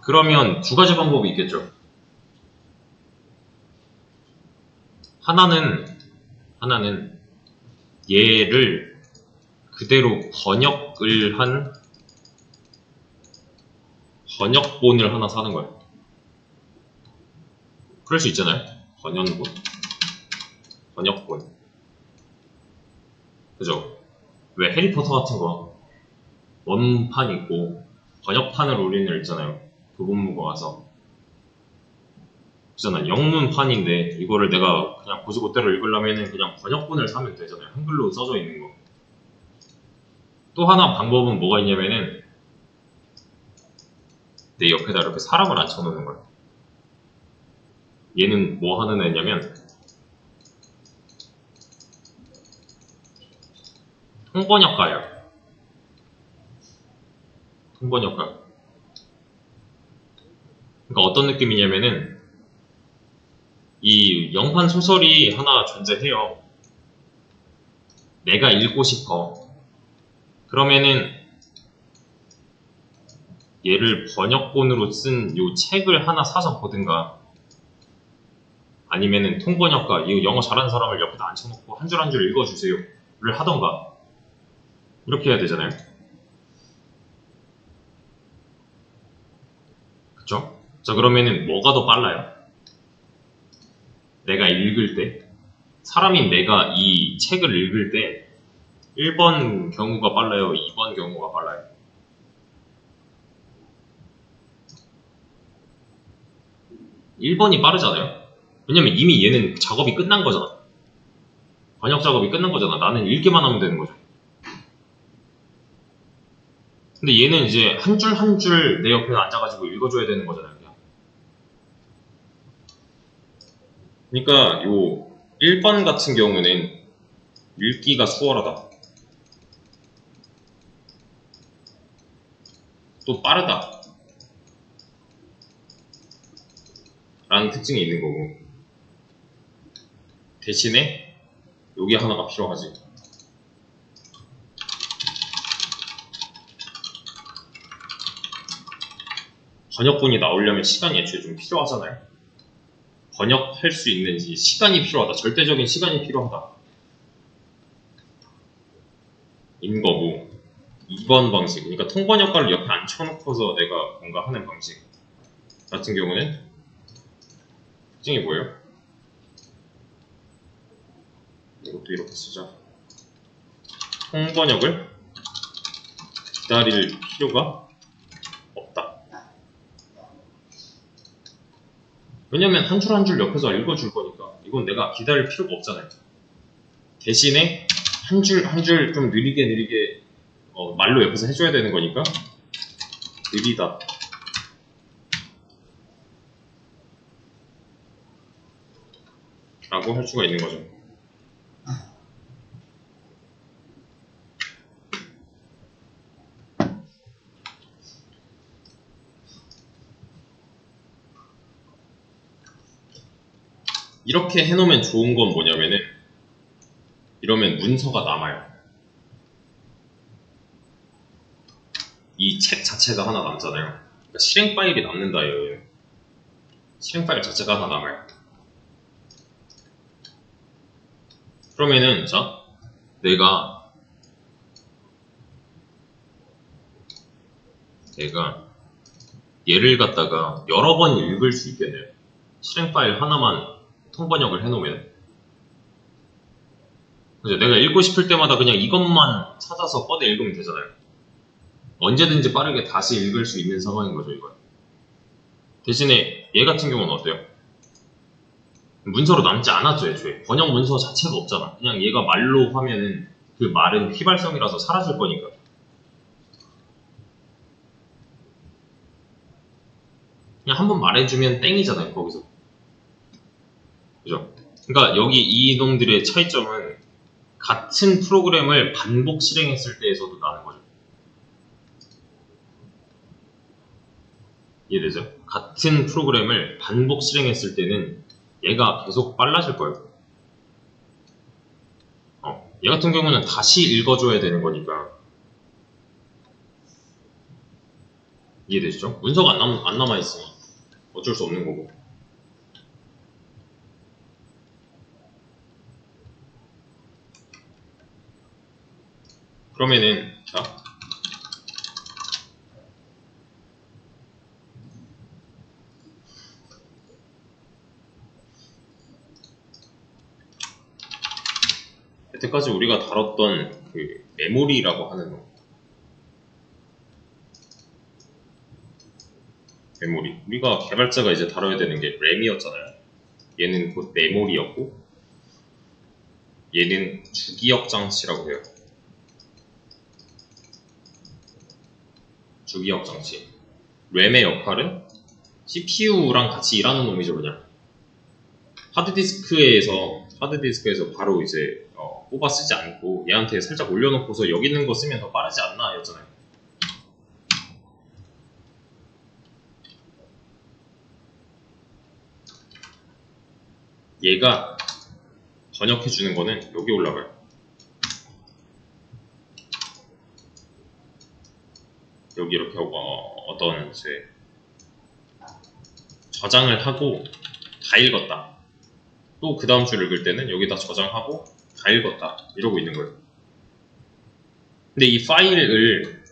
그러면 두 가지 방법이 있겠죠. 하나는 얘를 그대로 번역을 한 번역본을 하나 사는 거예요. 그럴 수 있잖아요. 번역본. 그죠? 왜 해리포터 같은 거 원판 있고 번역판을 우리는 읽잖아요. 교본무가 와서. 그잖아. 영문판인데 이거를 내가 그냥 고지고대로 읽으려면 그냥 번역본을 사면 되잖아요. 한글로 써져 있는 거. 또 하나 방법은 뭐가 있냐면은 내 옆에다 이렇게 사람을 앉혀놓는 거예요. 얘는 뭐 하는 애냐면 통번역가예요. 통번역가. 그러니까 어떤 느낌이냐면은 이 영판 소설이 하나 존재해요. 내가 읽고 싶어. 그러면은 얘를 번역본으로 쓴 요 책을 하나 사서 보든가 아니면은 통번역가, 이 영어 잘하는 사람을 옆에다 앉혀놓고 한 줄 한 줄 읽어주세요를 하던가 이렇게 해야 되잖아요. 그쵸? 자, 그러면은 뭐가 더 빨라요? 내가 읽을 때, 사람인 내가 이 책을 읽을 때 1번 경우가 빨라요? 2번 경우가 빨라요? 1번이 빠르잖아요. 왜냐면 이미 얘는 작업이 끝난 거잖아. 번역 작업이 끝난 거잖아. 나는 읽기만 하면 되는 거죠. 근데 얘는 이제 한 줄 한 줄 내 옆에 앉아가지고 읽어줘야 되는 거잖아요. 그냥. 그러니까 요 1번 같은 경우는 읽기가 수월하다. 또 빠르다. 라는 특징이 있는 거고 대신에 여기 하나가 필요하지. 번역본이 나오려면 시간이 애초에 좀 필요하잖아요. 번역할 수 있는지 시간이 필요하다. 절대적인 시간이 필요하다. 거고 2번 방식, 그러니까 통번역과를 옆에 앉혀놓고서 내가 뭔가 하는 방식 같은 경우는 특징이 뭐예요? 이것도 이렇게 쓰자. 통번역을 기다릴 필요가 없다. 왜냐면 한 줄 한 줄 옆에서 읽어줄 거니까 이건 내가 기다릴 필요가 없잖아요. 대신에 한 줄 한 줄 좀 느리게 말로 옆에서 해줘야 되는 거니까 느리다 라고 할 수가 있는 거죠. 이렇게 해놓으면 좋은 건 뭐냐면은 이러면 문서가 남아요. 이 책 자체가 하나 남잖아요. 그러니까 실행 파일이 남는다 이거예요. 실행 파일 자체가 하나 남아요. 그러면은 자, 내가 얘를 갖다가 여러 번 읽을 수 있겠네요. 실행 파일 하나만 통번역을 해놓으면. 그죠? 내가 읽고 싶을 때마다 그냥 이것만 찾아서 꺼내 읽으면 되잖아요. 언제든지 빠르게 다시 읽을 수 있는 상황인 거죠, 이건. 대신에 얘 같은 경우는 어때요? 문서로 남지 않았죠, 애초에. 번역 문서 자체가 없잖아. 그냥 얘가 말로 하면은 그 말은 휘발성이라서 사라질 거니까. 그냥 한번 말해주면 땡이잖아요, 거기서. 그죠? 그러니까 여기 이놈들의 차이점은 같은 프로그램을 반복 실행했을 때에서도 나는 거죠. 이해되죠? 같은 프로그램을 반복 실행했을 때는 얘가 계속 빨라질 거예요. 얘 같은 경우는 다시 읽어줘야 되는 거니까. 이해되시죠? 문서가 안 남아있으니 어쩔 수 없는 거고. 그러면은 자, 여태까지 우리가 다뤘던 그 메모리라고 하는 거. 메모리. 우리가 개발자가 이제 다뤄야 되는 게 램이었잖아요. 얘는 곧 메모리였고, 얘는 주기억 장치라고 해요. 주기억 장치. 램의 역할은 CPU랑 같이 일하는 놈이죠, 그냥. 하드디스크에서 바로 이제 뽑아 쓰지 않고 얘한테 살짝 올려놓고서 여기 있는 거 쓰면 더 빠르지 않나 였잖아요. 얘가 번역해주는 거는 여기 올라가요. 여기 이렇게 어떤 이제 저장을 하고 다 읽었다. 또 그 다음 줄 읽을 때는 여기다 저장하고 다 읽었다. 이러고 있는 거예요. 근데 이 파일을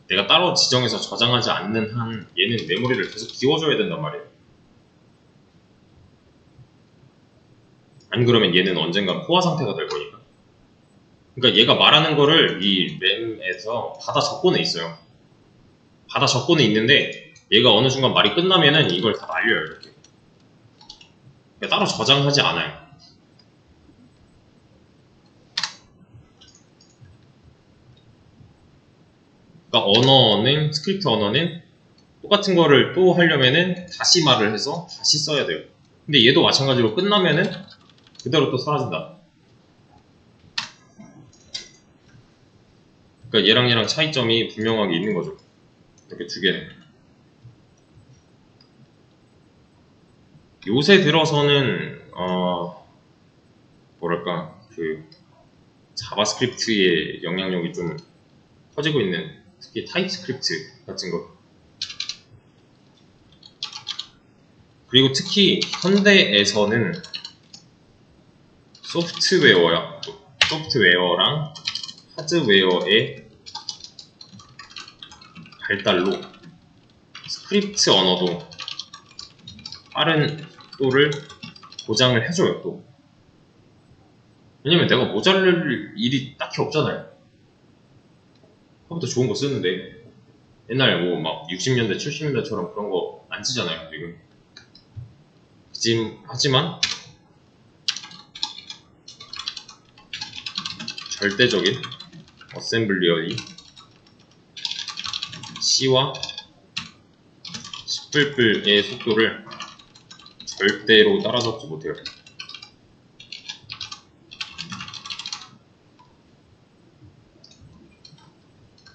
내가 따로 지정해서 저장하지 않는 한 얘는 메모리를 계속 비워줘야 된단 말이에요. 안 그러면 얘는 언젠가 포화 상태가 될 거니까. 그러니까 얘가 말하는 거를 이 램에서 받아 적고는 있어요. 받아 적고는 있는데 얘가 어느 순간 말이 끝나면은 이걸 다 날려요, 이렇게. 그러니까 따로 저장하지 않아요. 그러니까 스크립트 언어는 똑같은 거를 또 하려면은 다시 말을 해서 다시 써야 돼요. 근데 얘도 마찬가지로 끝나면은 그대로 또 사라진다. 그러니까 얘랑 차이점이 분명하게 있는 거죠. 이렇게 두 개는. 요새 들어서는 뭐랄까 그 자바스크립트의 영향력이 좀 커지고 있는, 특히 타입스크립트 같은 거. 그리고 특히 현대에서는 소프트웨어랑 하드웨어의 발달로 스크립트 언어도 빠른 속도를 보장을 해줘요. 또 왜냐면 내가 모자랄 일이 딱히 없잖아요. 컴퓨터 좋은 거 쓰는데 옛날 뭐 막 60년대 70년대처럼 그런 거 안 쓰잖아요 지금. 하지만 절대적인 어셈블리어의 C와 10의 속도를 절대로 따라잡지 못해요.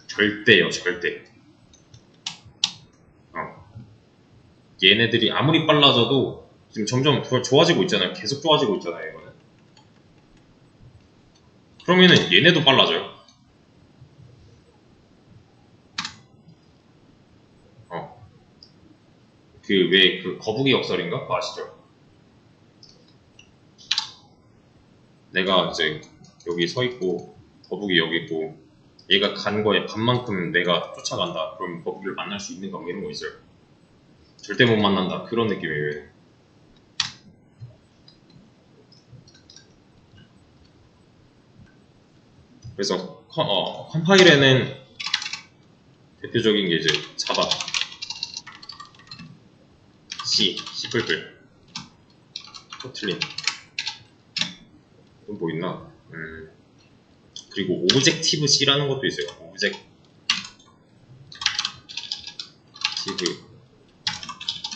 절대요, 절대. 얘네들이 아무리 빨라져도 지금 점점 더 좋아지고 있잖아요. 계속 좋아지고 있잖아요, 이거는. 그러면은 얘네도 빨라져요. 그 거북이 역설인가? 그거 아시죠? 내가 이제 여기 서 있고 거북이 여기 있고 얘가 간 거에 반만큼 내가 쫓아간다. 그럼 거북이를 만날 수 있는가? 뭐 이런 거 있어요. 절대 못 만난다. 그런 느낌이에요. 그래서 컴파일에는 대표적인 게 이제 자바, C, C++, 코틀린 또 뭐 있나? 그리고 오브젝티브 C라는 것도 있어요. 오브젝티브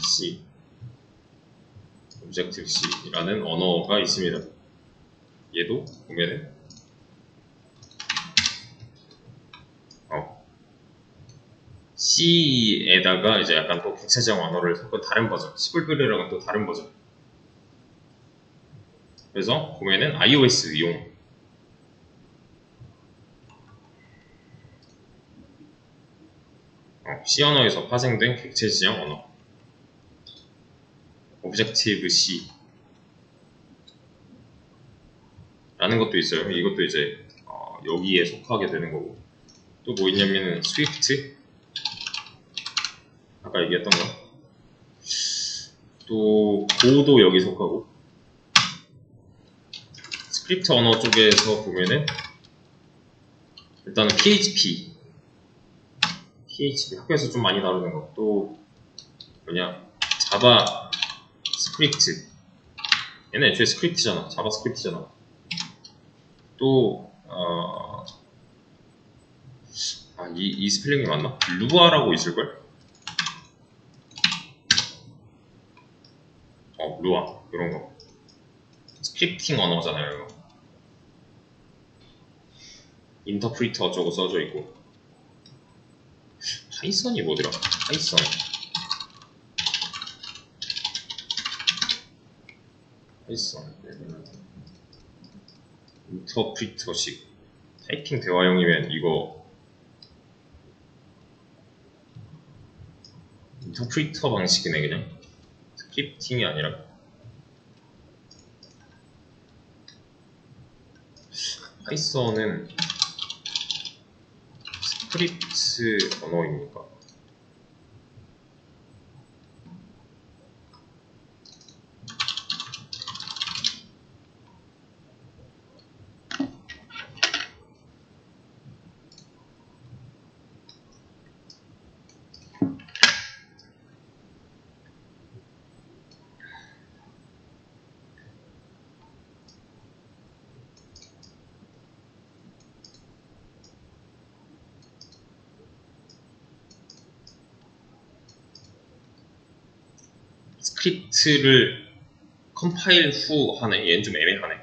C, 오브젝티브 C라는 언어가 있습니다. 얘도 보면은 C에다가 이제 약간 또 객체적 언어를 섞은 다른 버전, C++이랑은 또 다른 버전. 그래서 보면은 iOS용 C 언어에서 파생된 객체 지향 언어, 오브젝티브 C 라는 것도 있어요. 이것도 이제 여기에 속하게 되는 거고. 또 뭐 있냐면은 스위프트, 아까 얘기했던 거. 또 고도 여기 속하고. 스크립트 언어 쪽에서 보면은 일단은 PHP 학교에서 좀 많이 다루는 거. 또 뭐냐, 자바 스크립트. 얘는 애초에 스크립트잖아. 자바 스크립트잖아. 또 이 스펠링이 맞나? 루아라고 있을걸? 루아 이런 거 스크립팅 언어잖아요. 이거 인터프리터 어쩌고 써져 있고. 파이썬이 뭐더라? 파이썬 인터프리터식 타이핑 대화형이면 이거 인터프리터 방식이네. 그냥 스크립팅이 아니라. 파이썬은 스크립트 언어입니까? 스크립트를 컴파일 후 하네. 얘는 좀 애매하네.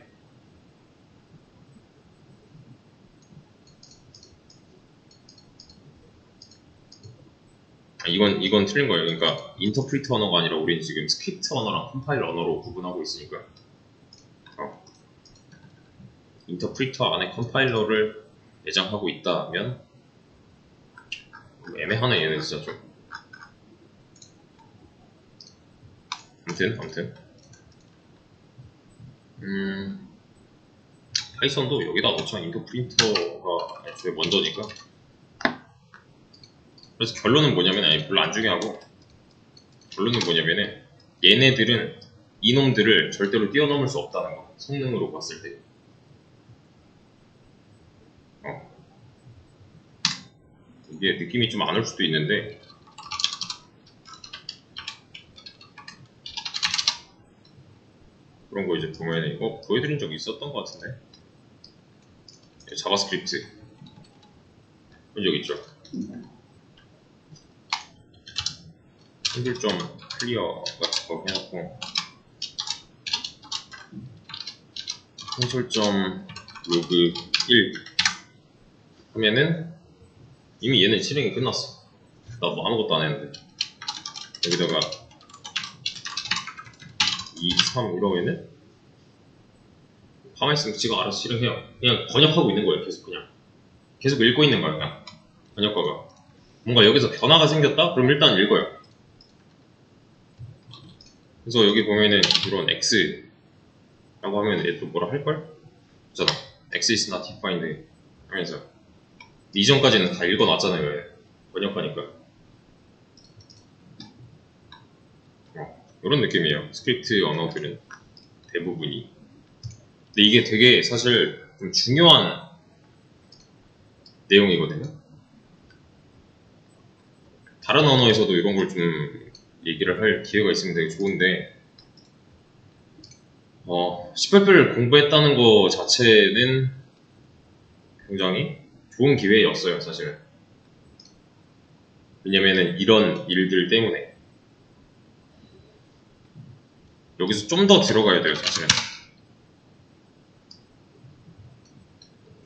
이건 틀린 거예요. 그러니까 인터프리터 언어가 아니라 우리는 지금 스크립트 언어랑 컴파일 언어로 구분하고 있으니까. 인터프리터 안에 컴파일러를 내장하고 있다면 애매하네. 얘는 진짜 좀. 아무튼 파이썬도 여기다 넣자. 인터 프린터가 애초에 먼저니까. 그래서 결론은 뭐냐면, 아니 별로 안 중요하고, 결론은 뭐냐면은 얘네들은 이놈들을 절대로 뛰어넘을 수 없다는 거. 성능으로 봤을 때. 이게 느낌이 좀 안 올 수도 있는데, 그런 거 이제 보면은 이거 보여드린 적이 있었던 것 같은데. 자바스크립트 본 적 있죠? 한글점 클리어 같은 거 해놓고 콘솔점 로그 1 하면은 이미 얘는 실행이 끝났어. 나 뭐 아무것도 안 했는데. 여기다가 2, 3 이러면은 가만히 있으면 지가 알아서 실행해요. 그냥 번역하고 있는 거예요. 계속 읽고 있는 거야. 그냥 번역가가 뭔가 여기서 변화가 생겼다? 그럼 일단 읽어요. 그래서 여기 보면은 이런 X 라고 하면 얘 또 뭐라 할걸? 있잖아. X is not defined 하면서 이전까지는 다 읽어놨잖아요. 얘. 번역하니까 이런 느낌이에요. 스크립트 언어들은 대부분이. 근데 이게 되게 사실 좀 중요한 내용이거든요. 다른 언어에서도 이런 걸 좀 얘기를 할 기회가 있으면 되게 좋은데 18불 공부했다는 거 자체는 굉장히 좋은 기회였어요, 사실. 왜냐면은 이런 일들 때문에 여기서 좀 더 들어가야 돼요, 사실은.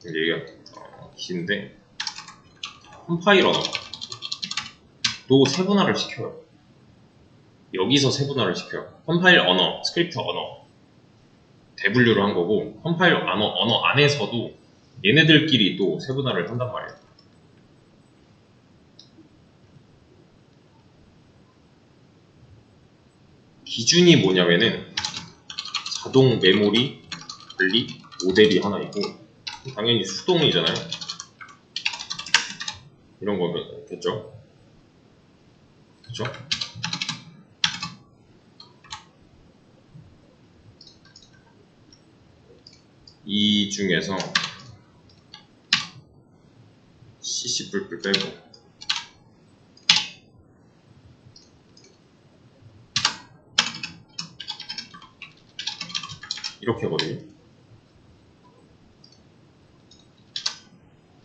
얘기가 긴데 컴파일러도 세분화를 시켜요. 여기서 세분화를 시켜요. 컴파일 언어, 스크립트 언어 대분류를 한 거고, 컴파일 언어 안에서도 얘네들끼리 또 세분화를 한단 말이에요. 기준이 뭐냐면은 자동 메모리 관리 모델이 하나 있고, 당연히 수동이잖아요. 이런 거겠죠? 그쵸? 이 중에서 cc 뿔뿔 빼고 이렇게 하거든요.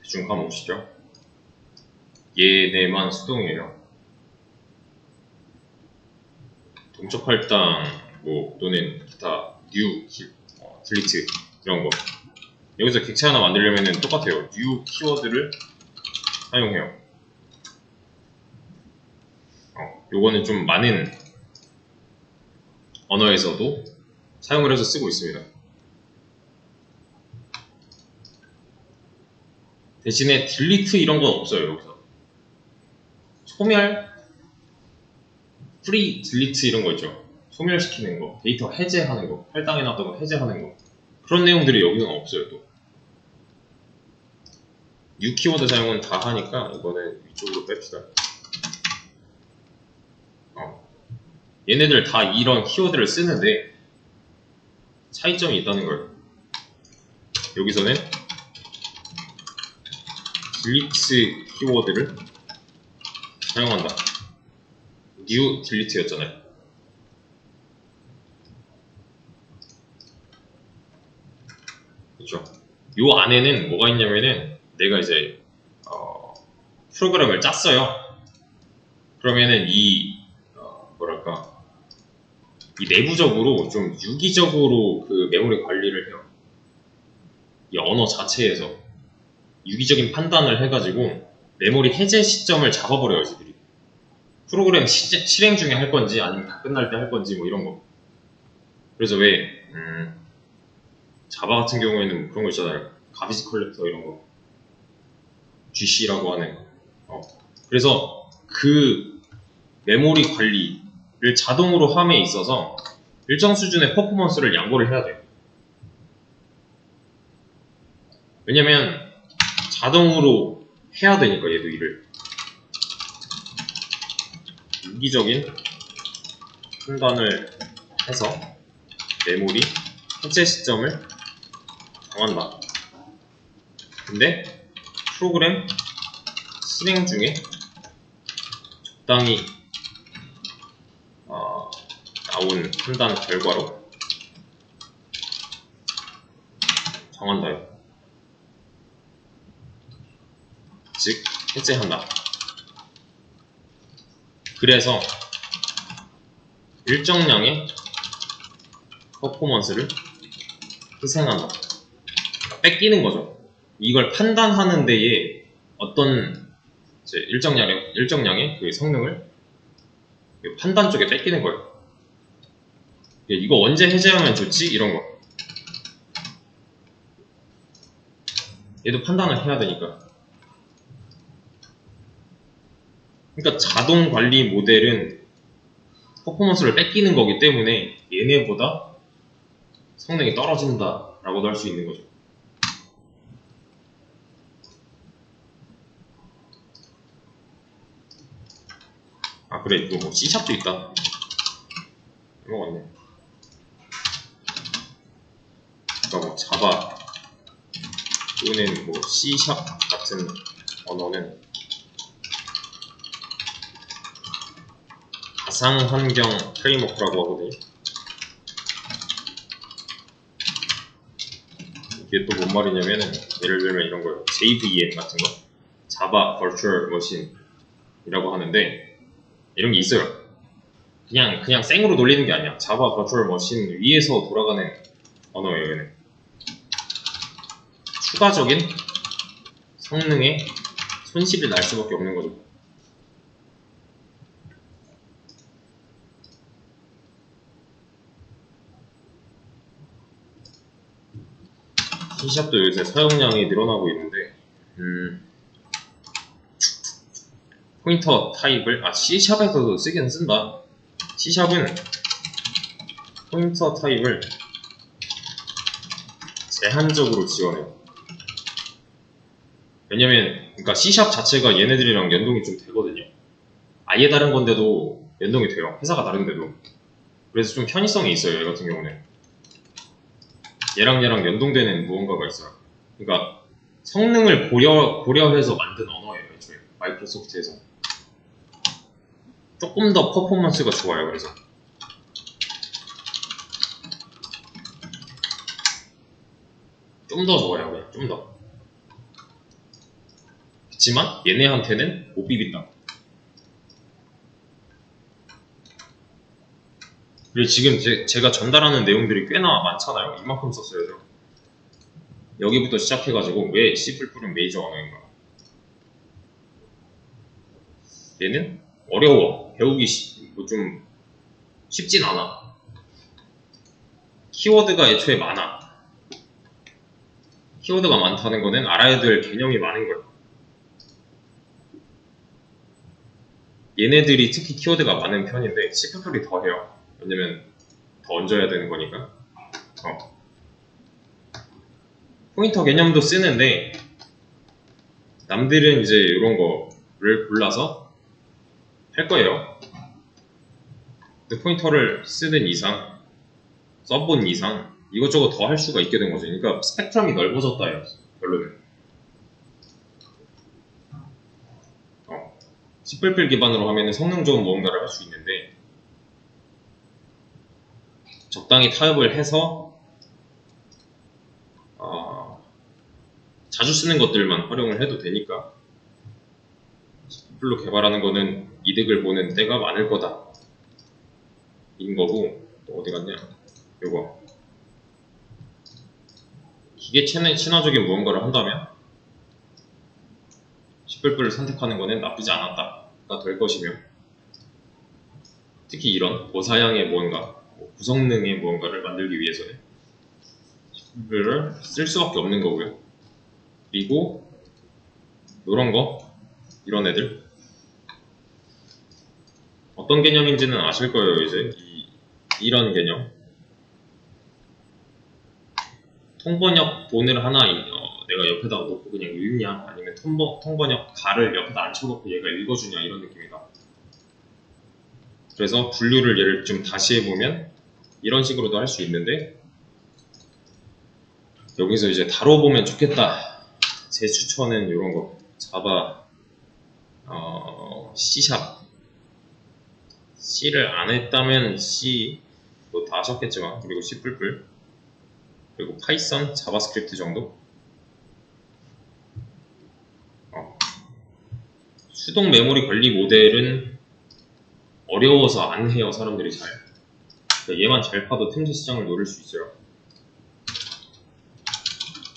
대충 가보시죠. 얘네만 수동이에요. 동적 할당 또는 기타 new 딜리트 이런 거. 여기서 객체 하나 만들려면 똑같아요. new 키워드를 사용해요. 요거는 좀 많은 언어에서도 사용을 해서 쓰고 있습니다. 대신에 딜리트 이런 건 없어요. 여기서 소멸, 프리 딜리트 이런 거 있죠. 소멸시키는 거, 데이터 해제하는 거, 할당해놨던 거 해제하는 거, 그런 내용들이 여기서는 없어요. 또 new 키워드 사용은 다 하니까 이거는 위쪽으로 뺍시다. 얘네들 다 이런 키워드를 쓰는데 차이점이 있다는 거예요. 여기서는 딜리트 키워드를 사용한다. new 딜리트였잖아요. 그렇죠? 요 안에는 뭐가 있냐면은 내가 이제 프로그램을 짰어요. 그러면은 이 내부적으로 좀 유기적으로 그 메모리 관리를 해요. 이 언어 자체에서 유기적인 판단을 해가지고 메모리 해제 시점을 잡아버려요, 지들이. 프로그램 실행 중에 할 건지 아니면 다 끝날 때 할 건지 뭐 이런 거. 그래서 왜 자바 같은 경우에는 그런 거 있잖아요. 가비지 컬렉터 이런 거, GC라고 하는 거. 그래서 그 메모리 관리를 자동으로 함에 있어서 일정 수준의 퍼포먼스를 양보를 해야 돼요. 왜냐면 자동으로 해야 되니까 얘도 일을. 유기적인 판단을 해서 메모리 해제 시점을 정한다. 근데 프로그램 실행 중에 적당히 나온 판단 결과로 정한다. 즉 해제한다. 그래서 일정량의 퍼포먼스를 희생한다. 뺏기는 거죠. 이걸 판단하는 데에 어떤 일정량의 그 성능을 판단 쪽에 뺏기는 거예요. 이거 언제 해제하면 좋지? 이런 거. 얘도 판단을 해야 되니까. 그러니까 자동 관리 모델은 퍼포먼스를 뺏기는 거기 때문에 얘네보다 성능이 떨어진다 라고도 할 수 있는 거죠. 아 그래, 이거 뭐 C샵도 있다. 먹었네. 그러니까 뭐 자바 또는 뭐 C샵 같은 언어는 가상환경 프레임워크라고 하거든요. 이게 또 뭔 말이냐면은 예를 들면 이런 거예요. JVM 같은 거, 자바 버추얼 머신이라고 하는데 이런 게 있어요. 그냥 생으로 돌리는 게 아니야. 자바 버추얼 머신 위에서 돌아가는 언어예요. 얘는 추가적인 성능에 손실이 날 수밖에 없는 거죠. C샵도 요새 사용량이 늘어나고 있는데 포인터 타입을 C샵에서도 쓰긴 쓴다. C샵은 포인터 타입을 제한적으로 지원해요. 왜냐면 그러니까 C샵 자체가 얘네들이랑 연동이 좀 되거든요. 아예 다른 건데도 연동이 돼요. 회사가 다른데도. 그래서 좀 편의성이 있어요. 얘 같은 경우는 얘랑 연동되는 무언가가 있어요. 그러니까 성능을 고려해서 만든 언어예요. 애초에 마이크로소프트에서 조금 더 퍼포먼스가 좋아요. 그래서 좀 더 좋아요. 그냥 좀 더. 그렇지만 얘네한테는 못 비빈다. 그리고 지금 제가 전달하는 내용들이 꽤나 많잖아요. 이만큼 썼어요. 여기부터 시작해가지고 왜 C++은 메이저 언어인가? 얘는 어려워. 배우기 좀 쉽진 않아. 키워드가 애초에 많아. 키워드가 많다는 거는 알아야 될 개념이 많은 거예요. 얘네들이 특히 키워드가 많은 편인데 C++이 더 해요. 왜냐면 더 얹어야 되는 거니까. 포인터 개념도 쓰는데 남들은 이제 이런 거를 골라서 할 거예요. 근데 포인터를 쓰는 이상, 써본 이상 이것저것 더 할 수가 있게 된 거죠. 그러니까 스펙트럼이 넓어졌다예요. 결론은. C++ 기반으로 하면 성능 좋은 무언가를 할 수 있는데 적당히 타협을 해서 자주 쓰는 것들만 활용을 해도 되니까 C++로 개발하는 거는 이득을 보는 때가 많을 거다 인 거고. 또 어디 갔냐? 요거 기계 친화적인 무언가를 한다면 C++를 선택하는 거는 나쁘지 않았다가 될 것이며, 특히 이런 고사양의 무언가, 고성능의 무언가를 만들기 위해서는 C++를 쓸 수밖에 없는 거고요. 그리고 이런 애들 어떤 개념인지는 아실 거예요. 이제 이런 개념, 통번역 본을 하나 내가 옆에다 놓고 그냥 읽냐, 아니면 통번역 가를 옆에다 앉혀놓고 얘가 읽어주냐, 이런 느낌이다. 그래서 분류를 얘를 좀 다시 해보면 이런 식으로도 할 수 있는데, 여기서 이제 다뤄보면 좋겠다. 제 추천은 이런 거. 자바, C샵. C를 안 했다면 C, 뭐 다 하셨겠지만, 그리고 C++, 그리고 파이썬, 자바스크립트 정도? 수동 메모리 관리 모델은 어려워서 안 해요, 사람들이 잘. 그러니까 얘만 잘 파도 틈새 시장을 노릴 수 있어요.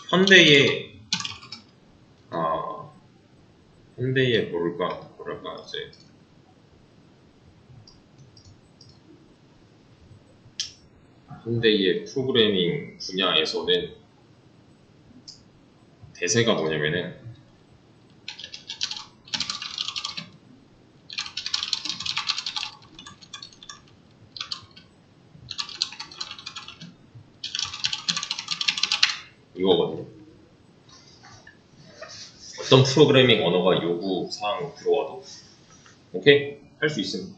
현대의 뭐랄까, 이제, 현대의 프로그래밍 분야에서는 대세가 뭐냐면은, 이거거든요. 어떤 프로그래밍 언어가 요구 사항 들어와도 오케이? 할 수 있습니다.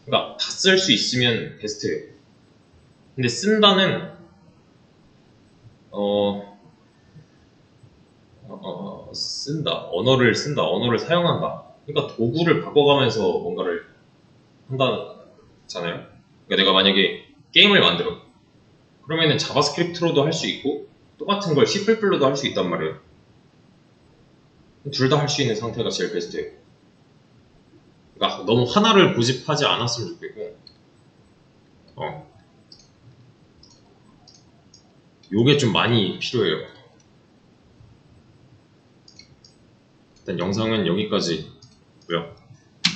그러니까 다 쓸 수 있으면 베스트예요. 근데 쓴다는 언어를 쓴다, 언어를 사용한다. 그러니까 도구를 바꿔가면서 뭔가를 한다잖아요. 그러니까 내가 만약에 게임을 만들어. 그러면은 자바스크립트로도 할 수 있고 똑같은 걸 C++로도 할 수 있단 말이에요. 둘 다 할 수 있는 상태가 제일 베스트예요. 그러니까 너무 하나를 고집하지 않았으면 좋겠고, 요게 좀 많이 필요해요. 일단 영상은 여기까지고요.